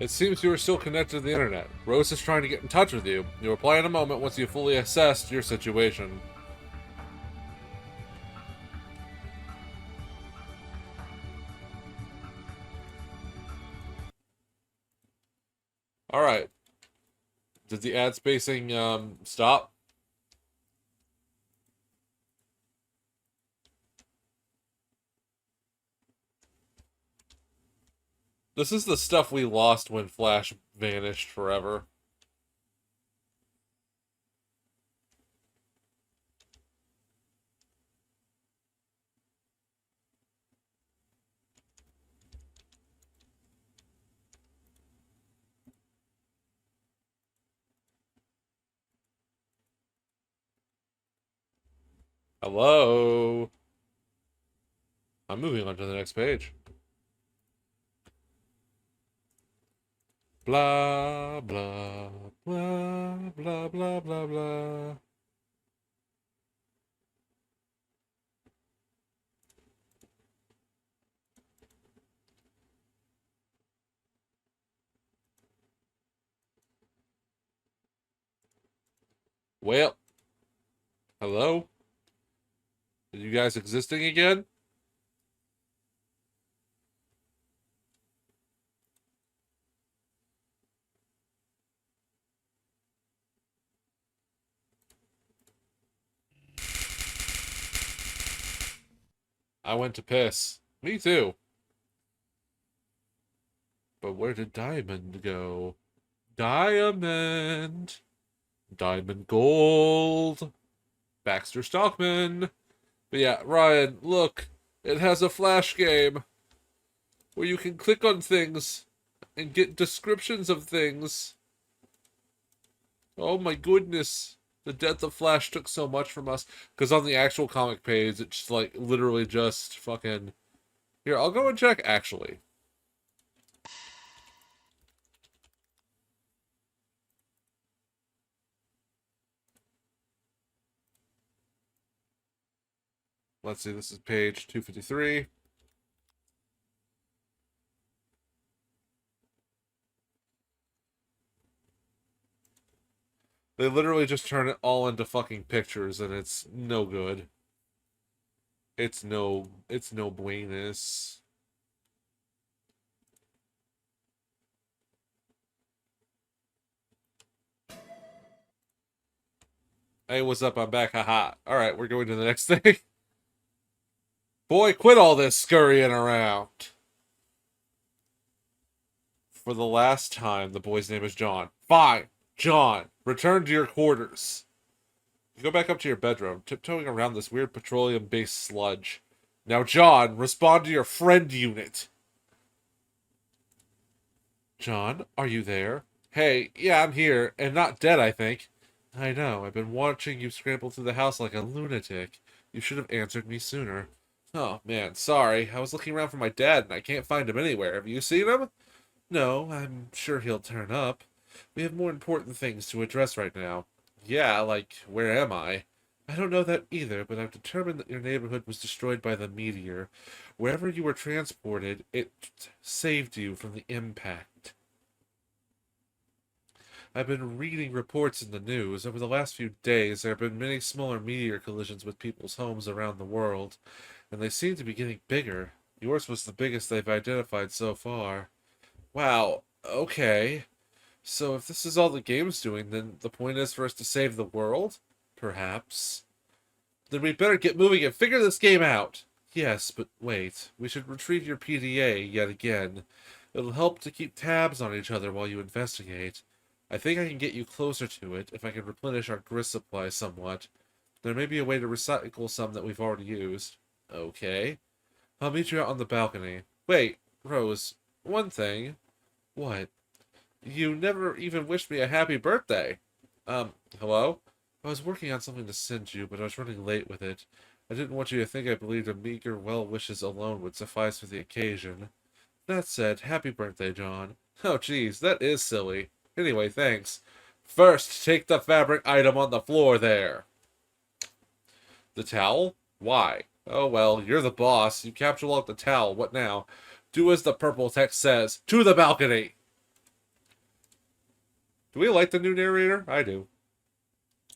It seems you are still connected to the internet. Rose is trying to get in touch with you. You'll reply in a moment once you've fully assessed your situation. Alright. Did the ad spacing stop? This is the stuff we lost when Flash vanished forever. Hello? I'm moving on to the next page. Blah, blah, blah, blah, blah, blah, blah. Well, hello? Are you guys existing again? I went to piss. Me too. But where did Diamond go? Diamond! Diamond Gold! Baxter Stockman! But yeah, Ryan, look. It has a Flash game where you can click on things and get descriptions of things. Oh my goodness. The death of Flash took so much from us. Because on the actual comic page, it's like literally just fucking. Here, I'll go and check actually. Let's see, this is page 253. They literally just turn it all into fucking pictures and it's no good. It's no buenas. Hey, what's up? I'm back. Haha. Alright, we're going to the next thing. Boy, quit all this scurrying around. For the last time, the boy's name is John. Fine. John, return to your quarters. You go back up to your bedroom, tiptoeing around this weird petroleum-based sludge. Now, John, respond to your friend unit. John, are you there? Hey, yeah, I'm here, and not dead, I think. I know, I've been watching you scramble through the house like a lunatic. You should have answered me sooner. Oh, man, sorry. I was looking around for my dad, and I can't find him anywhere. Have you seen him? No, I'm sure he'll turn up. We have more important things to address right now. Yeah, like, where am I? I don't know that either, but I've determined that your neighborhood was destroyed by the meteor. Wherever you were transported, it saved you from the impact. I've been reading reports in the news. Over the last few days, there have been many smaller meteor collisions with people's homes around the world, and they seem to be getting bigger. Yours was the biggest they've identified so far. Wow, okay. So if this is all the game's doing, then the point is for us to save the world? Perhaps. Then we better get moving and figure this game out. Yes, but wait. We should retrieve your PDA yet again. It'll help to keep tabs on each other while you investigate. I think I can get you closer to it if I can replenish our grist supply somewhat. There may be a way to recycle some that we've already used. Okay. I'll meet you out on the balcony. Wait, Rose, one thing. What? You never even wished me a happy birthday. Hello? I was working on something to send you, but I was running late with it. I didn't want you to think I believed a meager well wishes alone would suffice for the occasion. That said, happy birthday, John. Oh, geez, that is silly. Anyway, thanks. First, take the fabric item on the floor there. The towel? Why? Oh, well, you're the boss. You capture locked the towel. What now? Do as the purple text says. To the balcony! Do we like the new narrator? I do.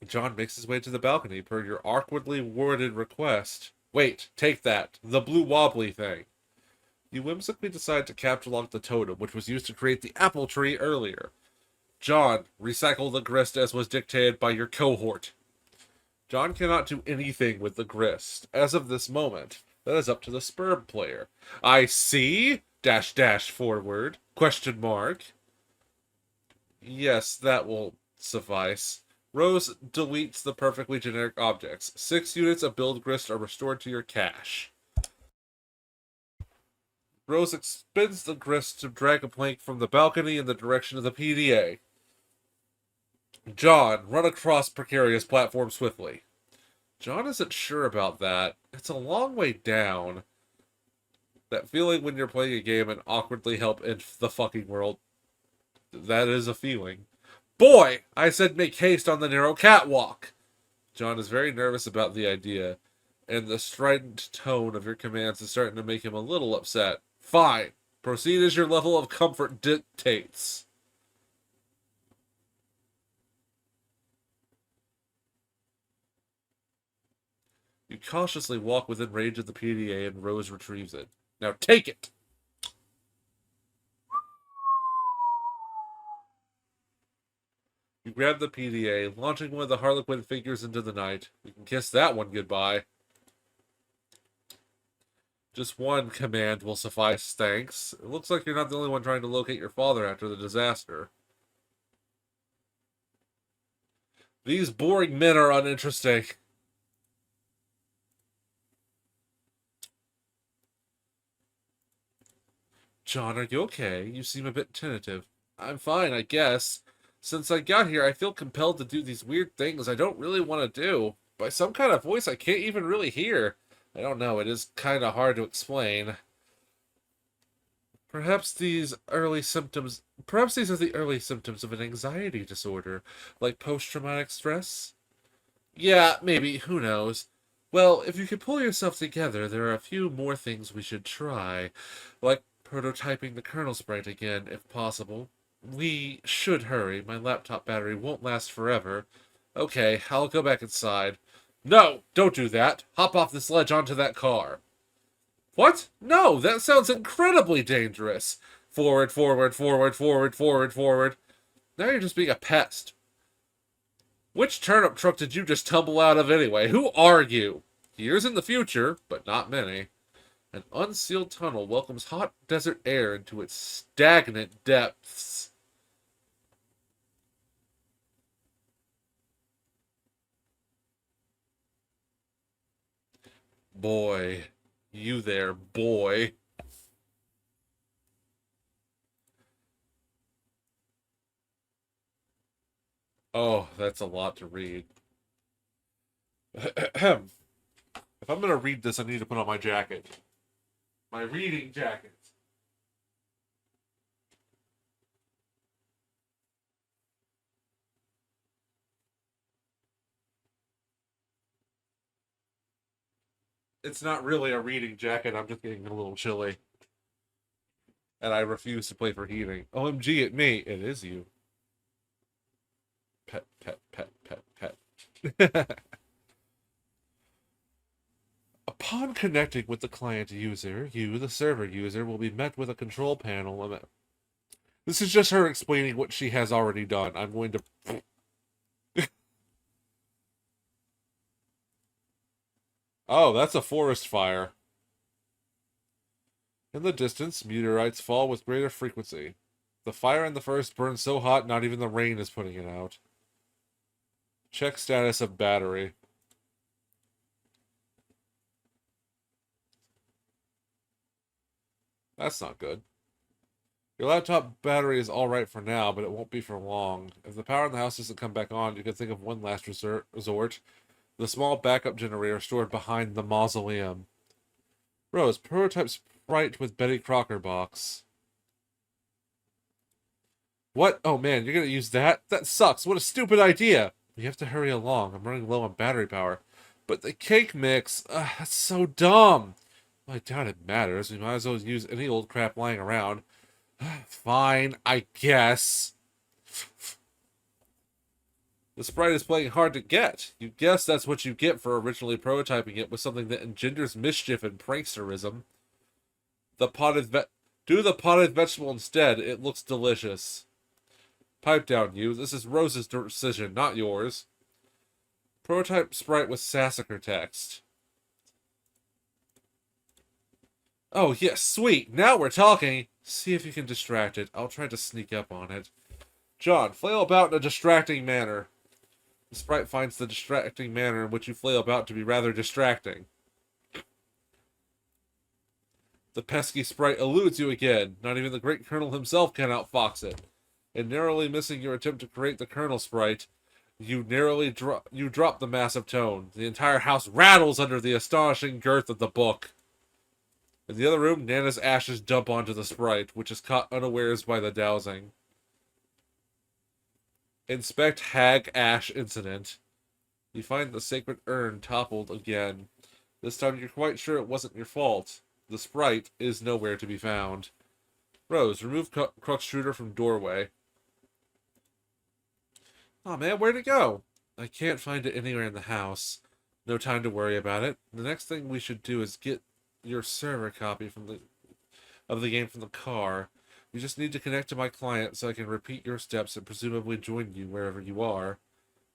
John makes his way to the balcony per your awkwardly worded request. Wait, take that. The blue wobbly thing. You whimsically decide to capture lock the totem, which was used to create the apple tree earlier. John, recycle the grist as was dictated by your cohort. John cannot do anything with the grist. As of this moment, that is up to the sperm player. I see, dash dash forward, question mark. Yes, that will suffice. Rose deletes the perfectly generic objects. 6 units of build grist are restored to your cache. Rose expends the grist to drag a plank from the balcony in the direction of the PDA. John, run across precarious platform swiftly. John isn't sure about that. It's a long way down. That feeling when you're playing a game and awkwardly help in the fucking world. That is a feeling. Boy! I said make haste on the narrow catwalk! John is very nervous about the idea, and the strident tone of your commands is starting to make him a little upset. Fine. Proceed as your level of comfort dictates. You cautiously walk within range of the PDA and Rose retrieves it. Now take it! You grab the PDA, launching one of the Harlequin figures into the night. You can kiss that one goodbye. Just one command will suffice, thanks. It looks like you're not the only one trying to locate your father after the disaster. These boring men are uninteresting. John, are you okay? You seem a bit tentative. I'm fine, I guess. Since I got here, I feel compelled to do these weird things I don't really want to do. By some kind of voice I can't even really hear. I don't know, it is kind of hard to explain. Perhaps these are the early symptoms of an anxiety disorder, like post-traumatic stress? Yeah, maybe, who knows. Well, if you could pull yourself together, there are a few more things we should try, like prototyping the kernel sprite again, if possible. We should hurry. My laptop battery won't last forever. Okay, I'll go back inside. No, don't do that. Hop off this ledge onto that car. What? No, that sounds incredibly dangerous. Forward, forward, forward, forward, forward, forward. Now you're just being a pest. Which turnip truck did you just tumble out of anyway? Who are you? Years in the future, but not many. An unsealed tunnel welcomes hot desert air into its stagnant depths. Boy. You there, boy. Oh, that's a lot to read. If I'm going to read this, I need to put on my jacket. My reading jacket. It's not really a reading jacket, I'm just getting a little chilly. And I refuse to play for heating. OMG at me, it is you. Pet, pet, pet, pet, pet. Upon connecting with the client user, you, the server user, will be met with a control panel. This is just her explaining what she has already done. I'm going to... Oh, that's a forest fire. In the distance, meteorites fall with greater frequency. The fire in the forest burns so hot not even the rain is putting it out. Check status of battery. That's not good. Your laptop battery is alright for now, but it won't be for long. If the power in the house doesn't come back on, you can think of one last resort. The small backup generator stored behind the mausoleum. Rose, prototype sprite with Betty Crocker box. What? Oh man, you're gonna use that? That sucks. What a stupid idea. We have to hurry along. I'm running low on battery power. But the cake mix, that's so dumb. Well, I doubt it matters. We might as well use any old crap lying around. Fine, I guess. The sprite is playing hard to get. You guess that's what you get for originally prototyping it with something that engenders mischief and pranksterism. The potted Do the potted vegetable instead. It looks delicious. Pipe down, you. This is Rose's decision, not yours. Prototype sprite with Sassacre text. Oh, yes, sweet. Now we're talking. See if you can distract it. I'll try to sneak up on it. John, flail about in a distracting manner. The sprite finds the distracting manner in which you flail about to be rather distracting. The pesky sprite eludes you again. Not even the great Colonel himself can outfox it. In narrowly missing your attempt to create the Colonel sprite, you drop the massive tone. The entire house rattles under the astonishing girth of the book. In the other room, Nana's ashes dump onto the sprite, which is caught unawares by the dowsing. Inspect Hag Ash Incident. You find the sacred urn toppled again. This time you're quite sure it wasn't your fault. The sprite is nowhere to be found. Rose, remove Crux from doorway. Aw, man, where'd it go? I can't find it anywhere in the house. No time to worry about it. The next thing we should do is get your server copy of the game from the car. You just need to connect to my client so I can repeat your steps and presumably join you wherever you are.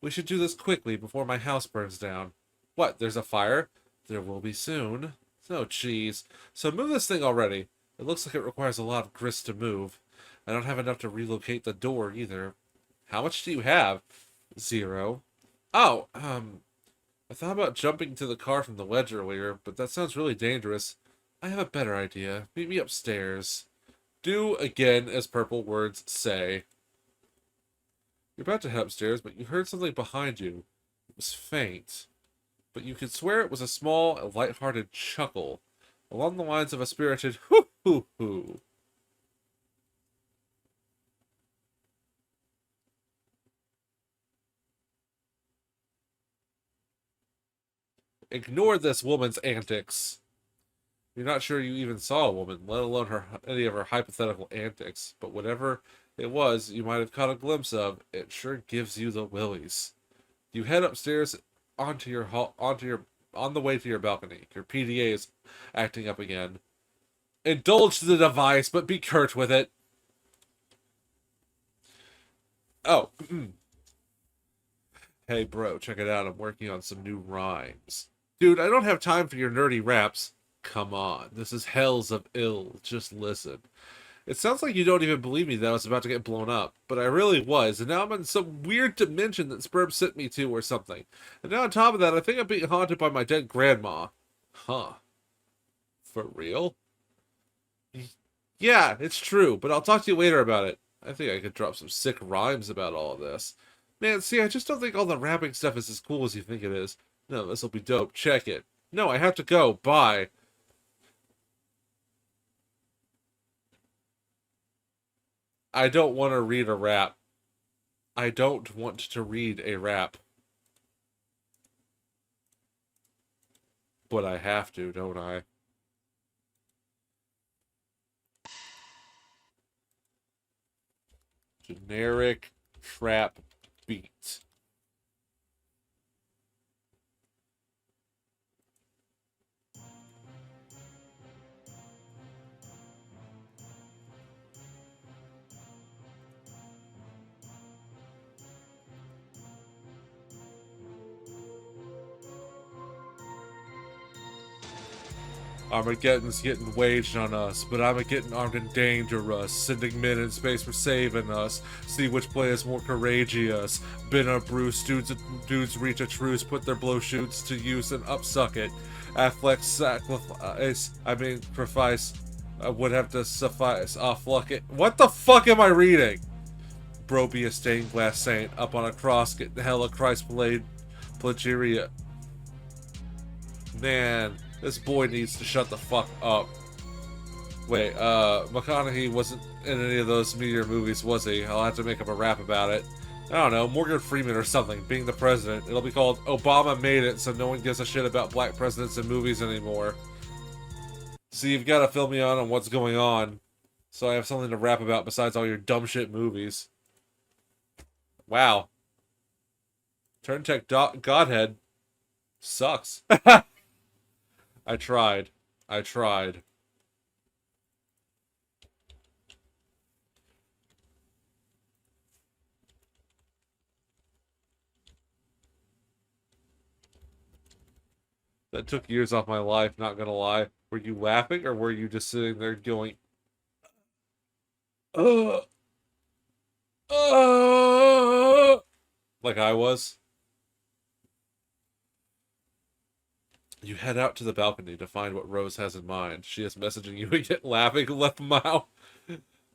We should do this quickly before my house burns down. What, there's a fire? There will be soon. Oh, jeez. So move this thing already. It looks like it requires a lot of grist to move. I don't have enough to relocate the door either. How much do you have? 0. Oh, I thought about jumping to the car from the ledge earlier, but that sounds really dangerous. I have a better idea. Meet me upstairs. Do again as purple words say. You're about to head upstairs, but you heard something behind you. It was faint, but you could swear it was a small, light-hearted chuckle, along the lines of a spirited hoo hoo hoo. Ignore this woman's antics. You're not sure you even saw a woman, let alone any of her hypothetical antics, but whatever it was you might have caught a glimpse of, it sure gives you the willies. You head upstairs on the way to your balcony. Your PDA is acting up again. Indulge the device, but be curt with it. Oh. Hey bro, check it out. I'm working on some new rhymes. Dude, I don't have time for your nerdy raps. Come on, this is Hells of Ill. Just listen. It sounds like you don't even believe me that I was about to get blown up, but I really was, and now I'm in some weird dimension that Sperm sent me to or something. And now on top of that, I think I'm being haunted by my dead grandma. Huh. For real? Yeah, it's true, but I'll talk to you later about it. I think I could drop some sick rhymes about all of this. Man, see, I just don't think all the rapping stuff is as cool as you think it is. No, this'll be dope. Check it. No, I have to go. Bye. I don't want to read a rap. I don't want to read a rap. But I have to, don't I? Generic trap beat. Armageddon's getting waged on us, but Armageddon armed and dangerous, sending men in space for saving us. See which play is more courageous. Been a Bruce, dudes reach a truce, put their blow shoots to use and upsuck it. Affleck sacrifice, would have to suffice. Fluck it. What the fuck am I reading? Bro be a stained glass saint, up on a cross, get the hell of Christ plagiaria. Man. This boy needs to shut the fuck up. Wait, McConaughey wasn't in any of those Meteor movies, was he? I'll have to make up a rap about it. I don't know, Morgan Freeman or something, being the president. It'll be called Obama Made It, so no one gives a shit about black presidents in movies anymore. So you've got to fill me on what's going on, so I have something to rap about besides all your dumb shit movies. Wow. Turntech Godhead sucks. I tried. I tried. That took years off my life, not gonna lie. Were you laughing or were you just sitting there going, uh, uh, like I was? You head out to the balcony to find what Rose has in mind. She is messaging you again, laughing left mouth.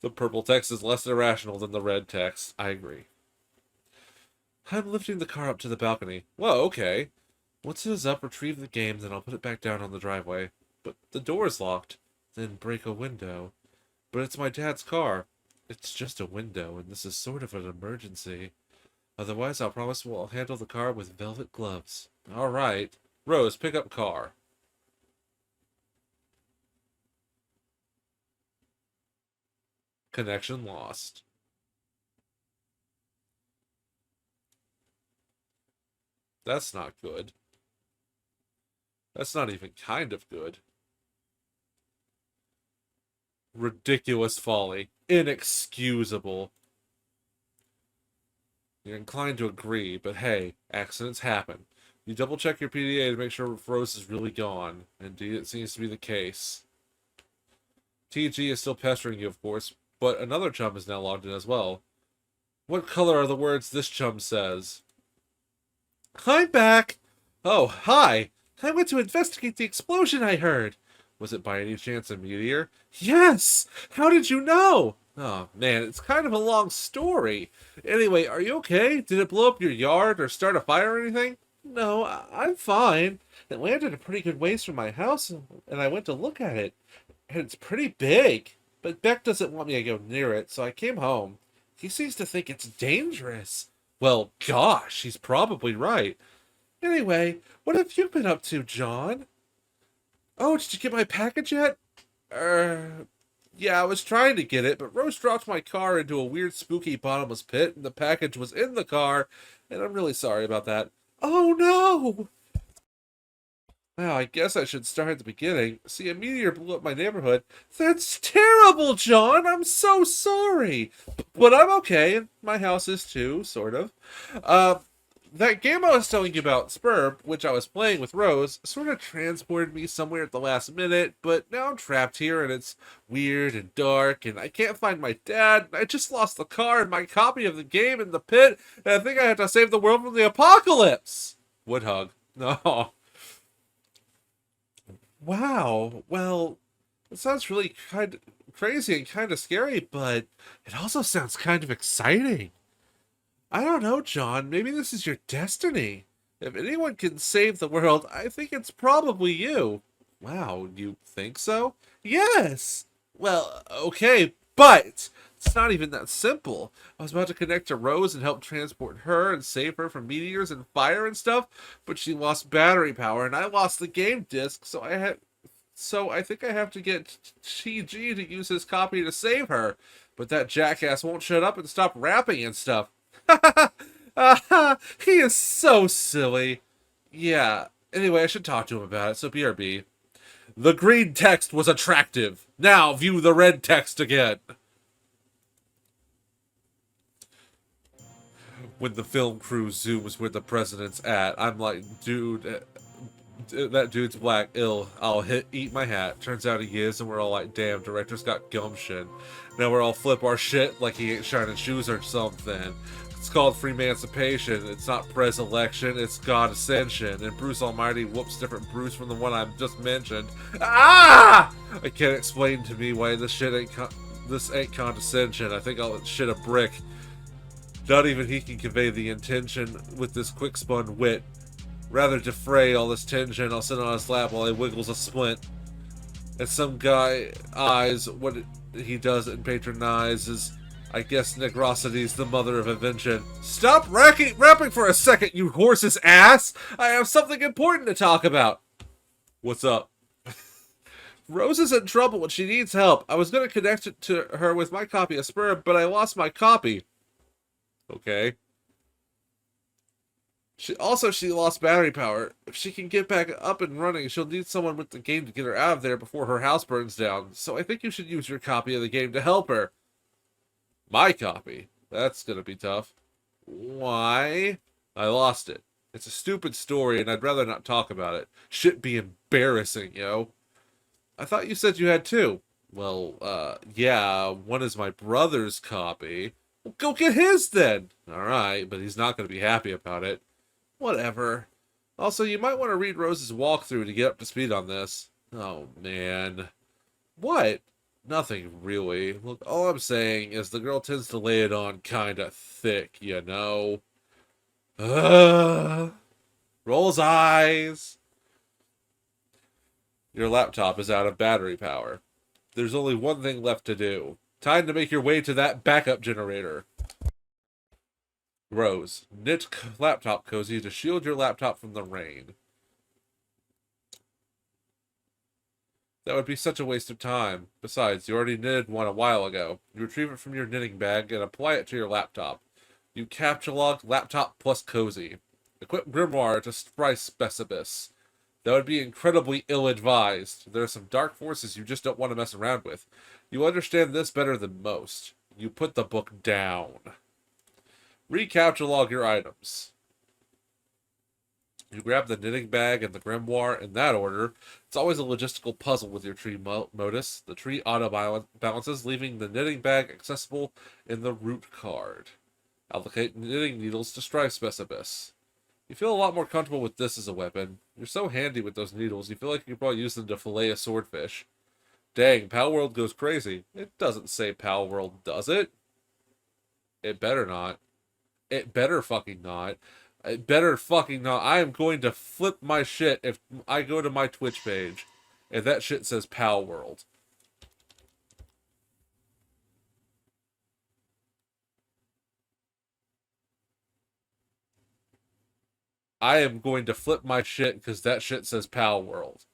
The purple text is less irrational than the red text. I agree. I'm lifting the car up to the balcony. Whoa, okay. Once it is up, retrieve the game, then I'll put it back down on the driveway. But the door is locked. Then break a window. But it's my dad's car. It's just a window, and this is sort of an emergency. Otherwise, I'll promise we'll handle the car with velvet gloves. All right. Rose, pick up car. Connection lost. That's not good. That's not even kind of good. Ridiculous folly. Inexcusable. You're inclined to agree, but hey, accidents happen. You double check your PDA to make sure Rose is really gone. Indeed, it seems to be the case. TG is still pestering you, of course, but another chum is now logged in as well. What color are the words this chum says? I'm back! Oh, hi! I went to investigate the explosion I heard. Was it by any chance a meteor? Yes! How did you know? Oh, man, it's kind of a long story. Anyway, are you okay? Did it blow up your yard or start a fire or anything? No, I'm fine. It landed a pretty good ways from my house, and I went to look at it. And it's pretty big. But Beck doesn't want me to go near it, so I came home. He seems to think it's dangerous. Well, gosh, he's probably right. Anyway, what have you been up to, John? Oh, did you get my package yet? Yeah, I was trying to get it, but Rose dropped my car into a weird, spooky bottomless pit, and the package was in the car, and I'm really sorry about that. Oh, no! Now, I guess I should start at the beginning. See, a meteor blew up my neighborhood. That's terrible, John! I'm so sorry! But I'm okay, and my house is too, sort of. That game I was telling you about, Spurb, which I was playing with Rose, sort of transported me somewhere at the last minute, but now I'm trapped here and it's weird and dark and I can't find my dad. I just lost the car and my copy of the game in the pit, and I think I have to save the world from the apocalypse. Wood hug. No. Wow. Well, it sounds really kind of crazy and kind of scary, but it also sounds kind of exciting. I don't know, John. Maybe this is your destiny. If anyone can save the world, I think it's probably you. Wow, you think so? Yes! Well, okay, but it's not even that simple. I was about to connect to Rose and help transport her and save her from meteors and fire and stuff, but she lost battery power and I lost the game disc, so I think I have to get TG to use his copy to save her. But that jackass won't shut up and stop rapping and stuff. He is so silly. Yeah. Anyway, I should talk to him about it, so BRB. The green text was attractive. Now view the red text again. When the film crew zooms where the president's at, I'm like, dude, that dude's black, ill. I'll eat my hat. Turns out he is, and we're all like, damn, director's got gumption. Now we're all flip our shit like he ain't shining shoes or something. It's called Freemancipation. It's not Pres-election, it's God Ascension. And Bruce Almighty whoops different Bruce from the one I've just mentioned. Ah! I can't explain to me why this shit ain't condescension. I think I'll shit a brick. Not even he can convey the intention with this quick-spun wit. Rather defray all this tension, I'll sit on his lap while he wiggles a splint. And some guy eyes what he does and patronizes. I guess Negrosity's the mother of invention. Stop rapping for a second, you horse's ass! I have something important to talk about. What's up? Rose is in trouble and she needs help. I was going to connect it to her with my copy of Spurb, but I lost my copy. Okay. She lost battery power. If she can get back up and running, she'll need someone with the game to get her out of there before her house burns down. So I think you should use your copy of the game to help her. My copy? That's gonna be tough. Why? I lost it. It's a stupid story, and I'd rather not talk about it. Shit be embarrassing, yo. I thought you said you had two. Well, yeah, one is my brother's copy. Well, go get his then. Alright, but he's not gonna be happy about it. Whatever. Also, you might want to read Rose's walkthrough to get up to speed on this. Oh, man. What? Nothing really. Look, all I'm saying is the girl tends to lay it on kinda thick, you know? Ugh. Rolls eyes. Your laptop is out of battery power. There's only one thing left to do. Time to make your way to that backup generator. Rose, knit laptop cozy to shield your laptop from the rain. That would be such a waste of time. Besides, you already knitted one a while ago. You retrieve it from your knitting bag and apply it to your laptop. You capture log laptop plus cozy. Equip grimoire to sprice specibus. That would be incredibly ill-advised. There are some dark forces you just don't want to mess around with. You understand this better than most. You put the book down. Recaptulog your items. You grab the knitting bag and the grimoire in that order. It's always a logistical puzzle with your tree modus. The tree auto-balances, leaving the knitting bag accessible in the root card. Allocate knitting needles to strive specibus. You feel a lot more comfortable with this as a weapon. You're so handy with those needles, you feel like you could probably use them to fillet a swordfish. Dang, Pal World goes crazy. It doesn't say Pal World, does it? It better not. It better fucking not. It better fucking not. I am going to flip my shit if I go to my Twitch page and that shit says Pal World. I am going to flip my shit because that shit says Pal World.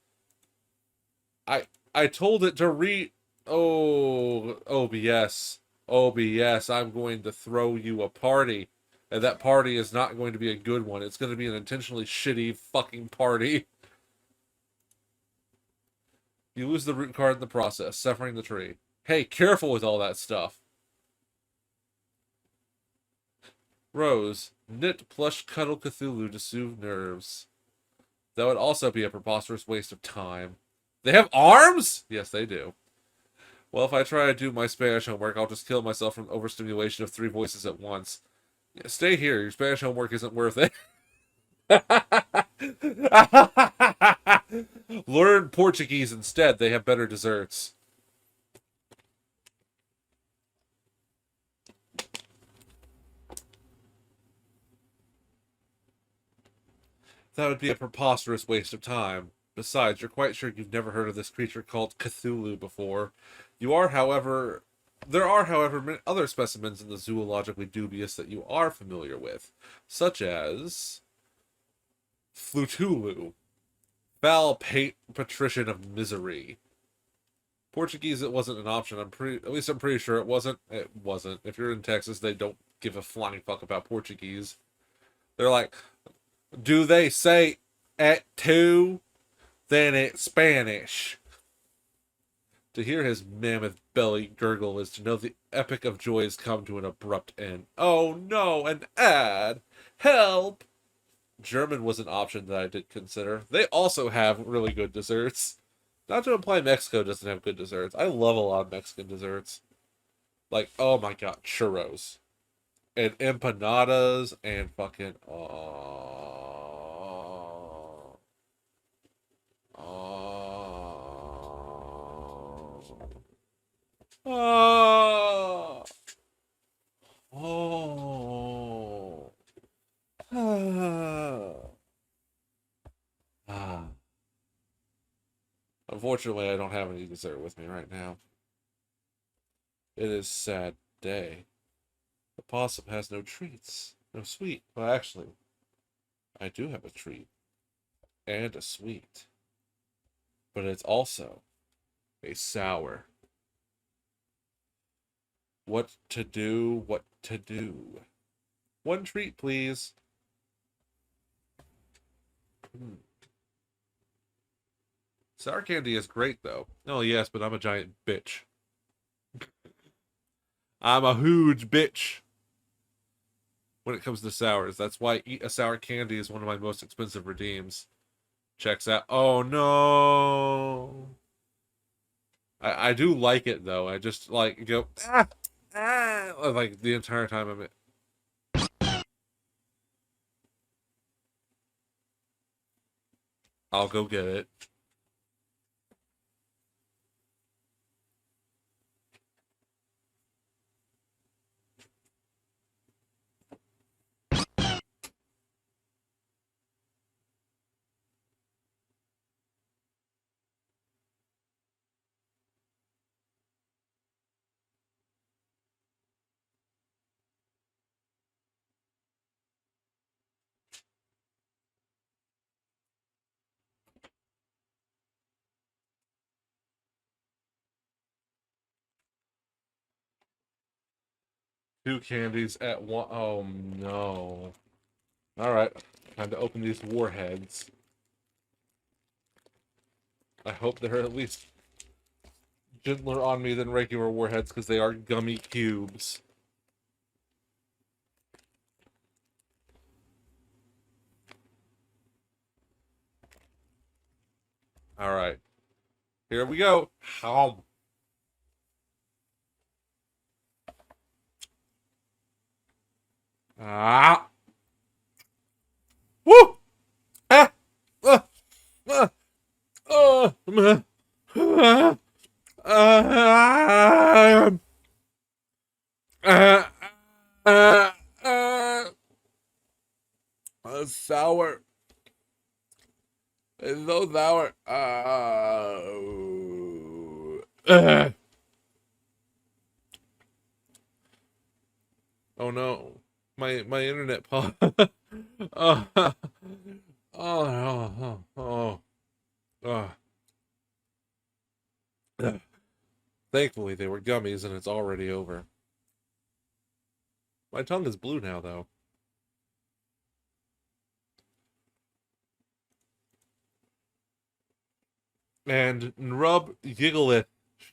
I told it to read. Oh, OBS. OBS, I'm going to throw you a party. And that party is not going to be a good one. It's going to be an intentionally shitty fucking party. You lose the root card in the process, severing the tree. Hey, careful with all that stuff. Rose, knit plush cuddle Cthulhu to soothe nerves. That would also be a preposterous waste of time. They have arms? Yes, they do. Well, if I try to do my Spanish homework, I'll just kill myself from overstimulation of 3 voices at once. Yeah, stay here. Your Spanish homework isn't worth it. Learn Portuguese instead. They have better desserts. That would be a preposterous waste of time. Besides, you're quite sure you've never heard of this creature called Cthulhu before. There are, however, many other specimens in the zoologically dubious that you are familiar with, such as Flutulu, foul patrician of misery. Portuguese, it wasn't an option. I'm pretty sure it wasn't. It wasn't. If you're in Texas, they don't give a flying fuck about Portuguese. They're like, do they say at two? Then it's Spanish. To hear his mammoth belly gurgle is to know the epic of joy has come to an abrupt end. Oh no, an ad! Help! German was an option that I did consider. They also have really good desserts. Not to imply Mexico doesn't have good desserts. I love a lot of Mexican desserts. Like, oh my god, churros. And empanadas and fucking... Oh. Oh. Ah. Unfortunately, I don't have any dessert with me right now. It is a sad day. The possum has no treats. No sweet. Well, actually, I do have a treat. And a sweet. But it's also a sour. What to do, what to do. One treat, please. Hmm. Sour candy is great, though. Oh, yes, but I'm a giant bitch. I'm a huge bitch when it comes to sours. That's why Eat a Sour Candy is one of my most expensive redeems. Checks out. Oh, no. I do like it, though. I just, like, go, like, the entire time I'm it. I'll go get it. Two candies at one. Oh, no. All right. Time to open these warheads. I hope they're at least gentler on me than regular warheads because they are gummy cubes. All right. Here we go. Hum. Ah. Woo! Ah! Ah! Ah! Ah! Ah! Ah! Ah! Ah! Sour. It's so sour. Oh no. My internet paused. Oh, oh, oh, oh, oh. Thankfully, they were gummies and it's already over. My tongue is blue now, though. And Nrub Giggleth,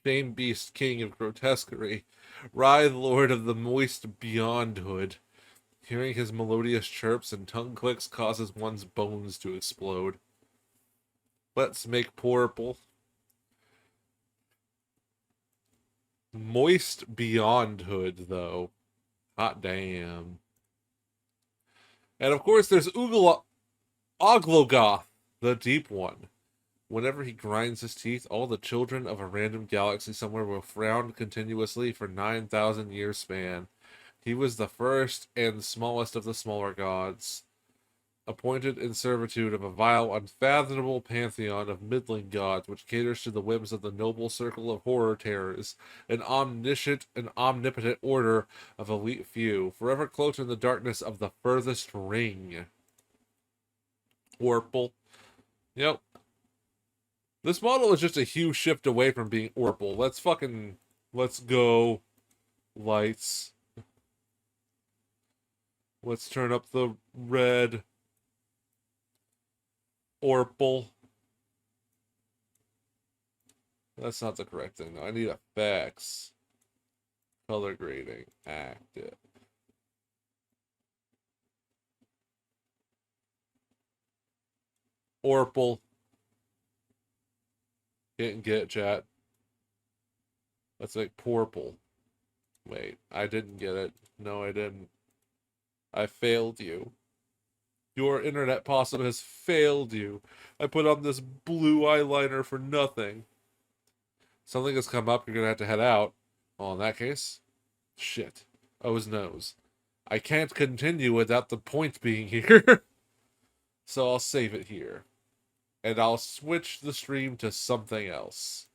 Shame Beast, King of Grotesquerie, Writhe Lord of the Moist Beyondhood. Hearing his melodious chirps and tongue clicks causes one's bones to explode. Let's make purple. Moist Beyondhood, though. Hot damn. And of course, there's Oglogoth, the Deep One. Whenever he grinds his teeth, all the children of a random galaxy somewhere will frown continuously for 9,000 year span. He was the first and smallest of the smaller gods, appointed in servitude of a vile, unfathomable pantheon of middling gods, which caters to the whims of the noble circle of horror terrors, an omniscient and omnipotent order of elite few, forever cloaked in the darkness of the furthest ring. Orpal. Yep. This model is just a huge shift away from being Orpal. Let's go. Lights. Let's turn up the red. Orpal. That's not the correct thing, though. I need effects. Color grading. Active. Orpal. Didn't get it, chat. Let's make purple. Wait, I didn't get it. No, I didn't. I failed you. Your internet possum has failed you. I put on this blue eyeliner for nothing. Something has come up, you're gonna have to head out. Well, in that case, shit. O's nose. I can't continue without the point being here. So I'll save it here. And I'll switch the stream to something else.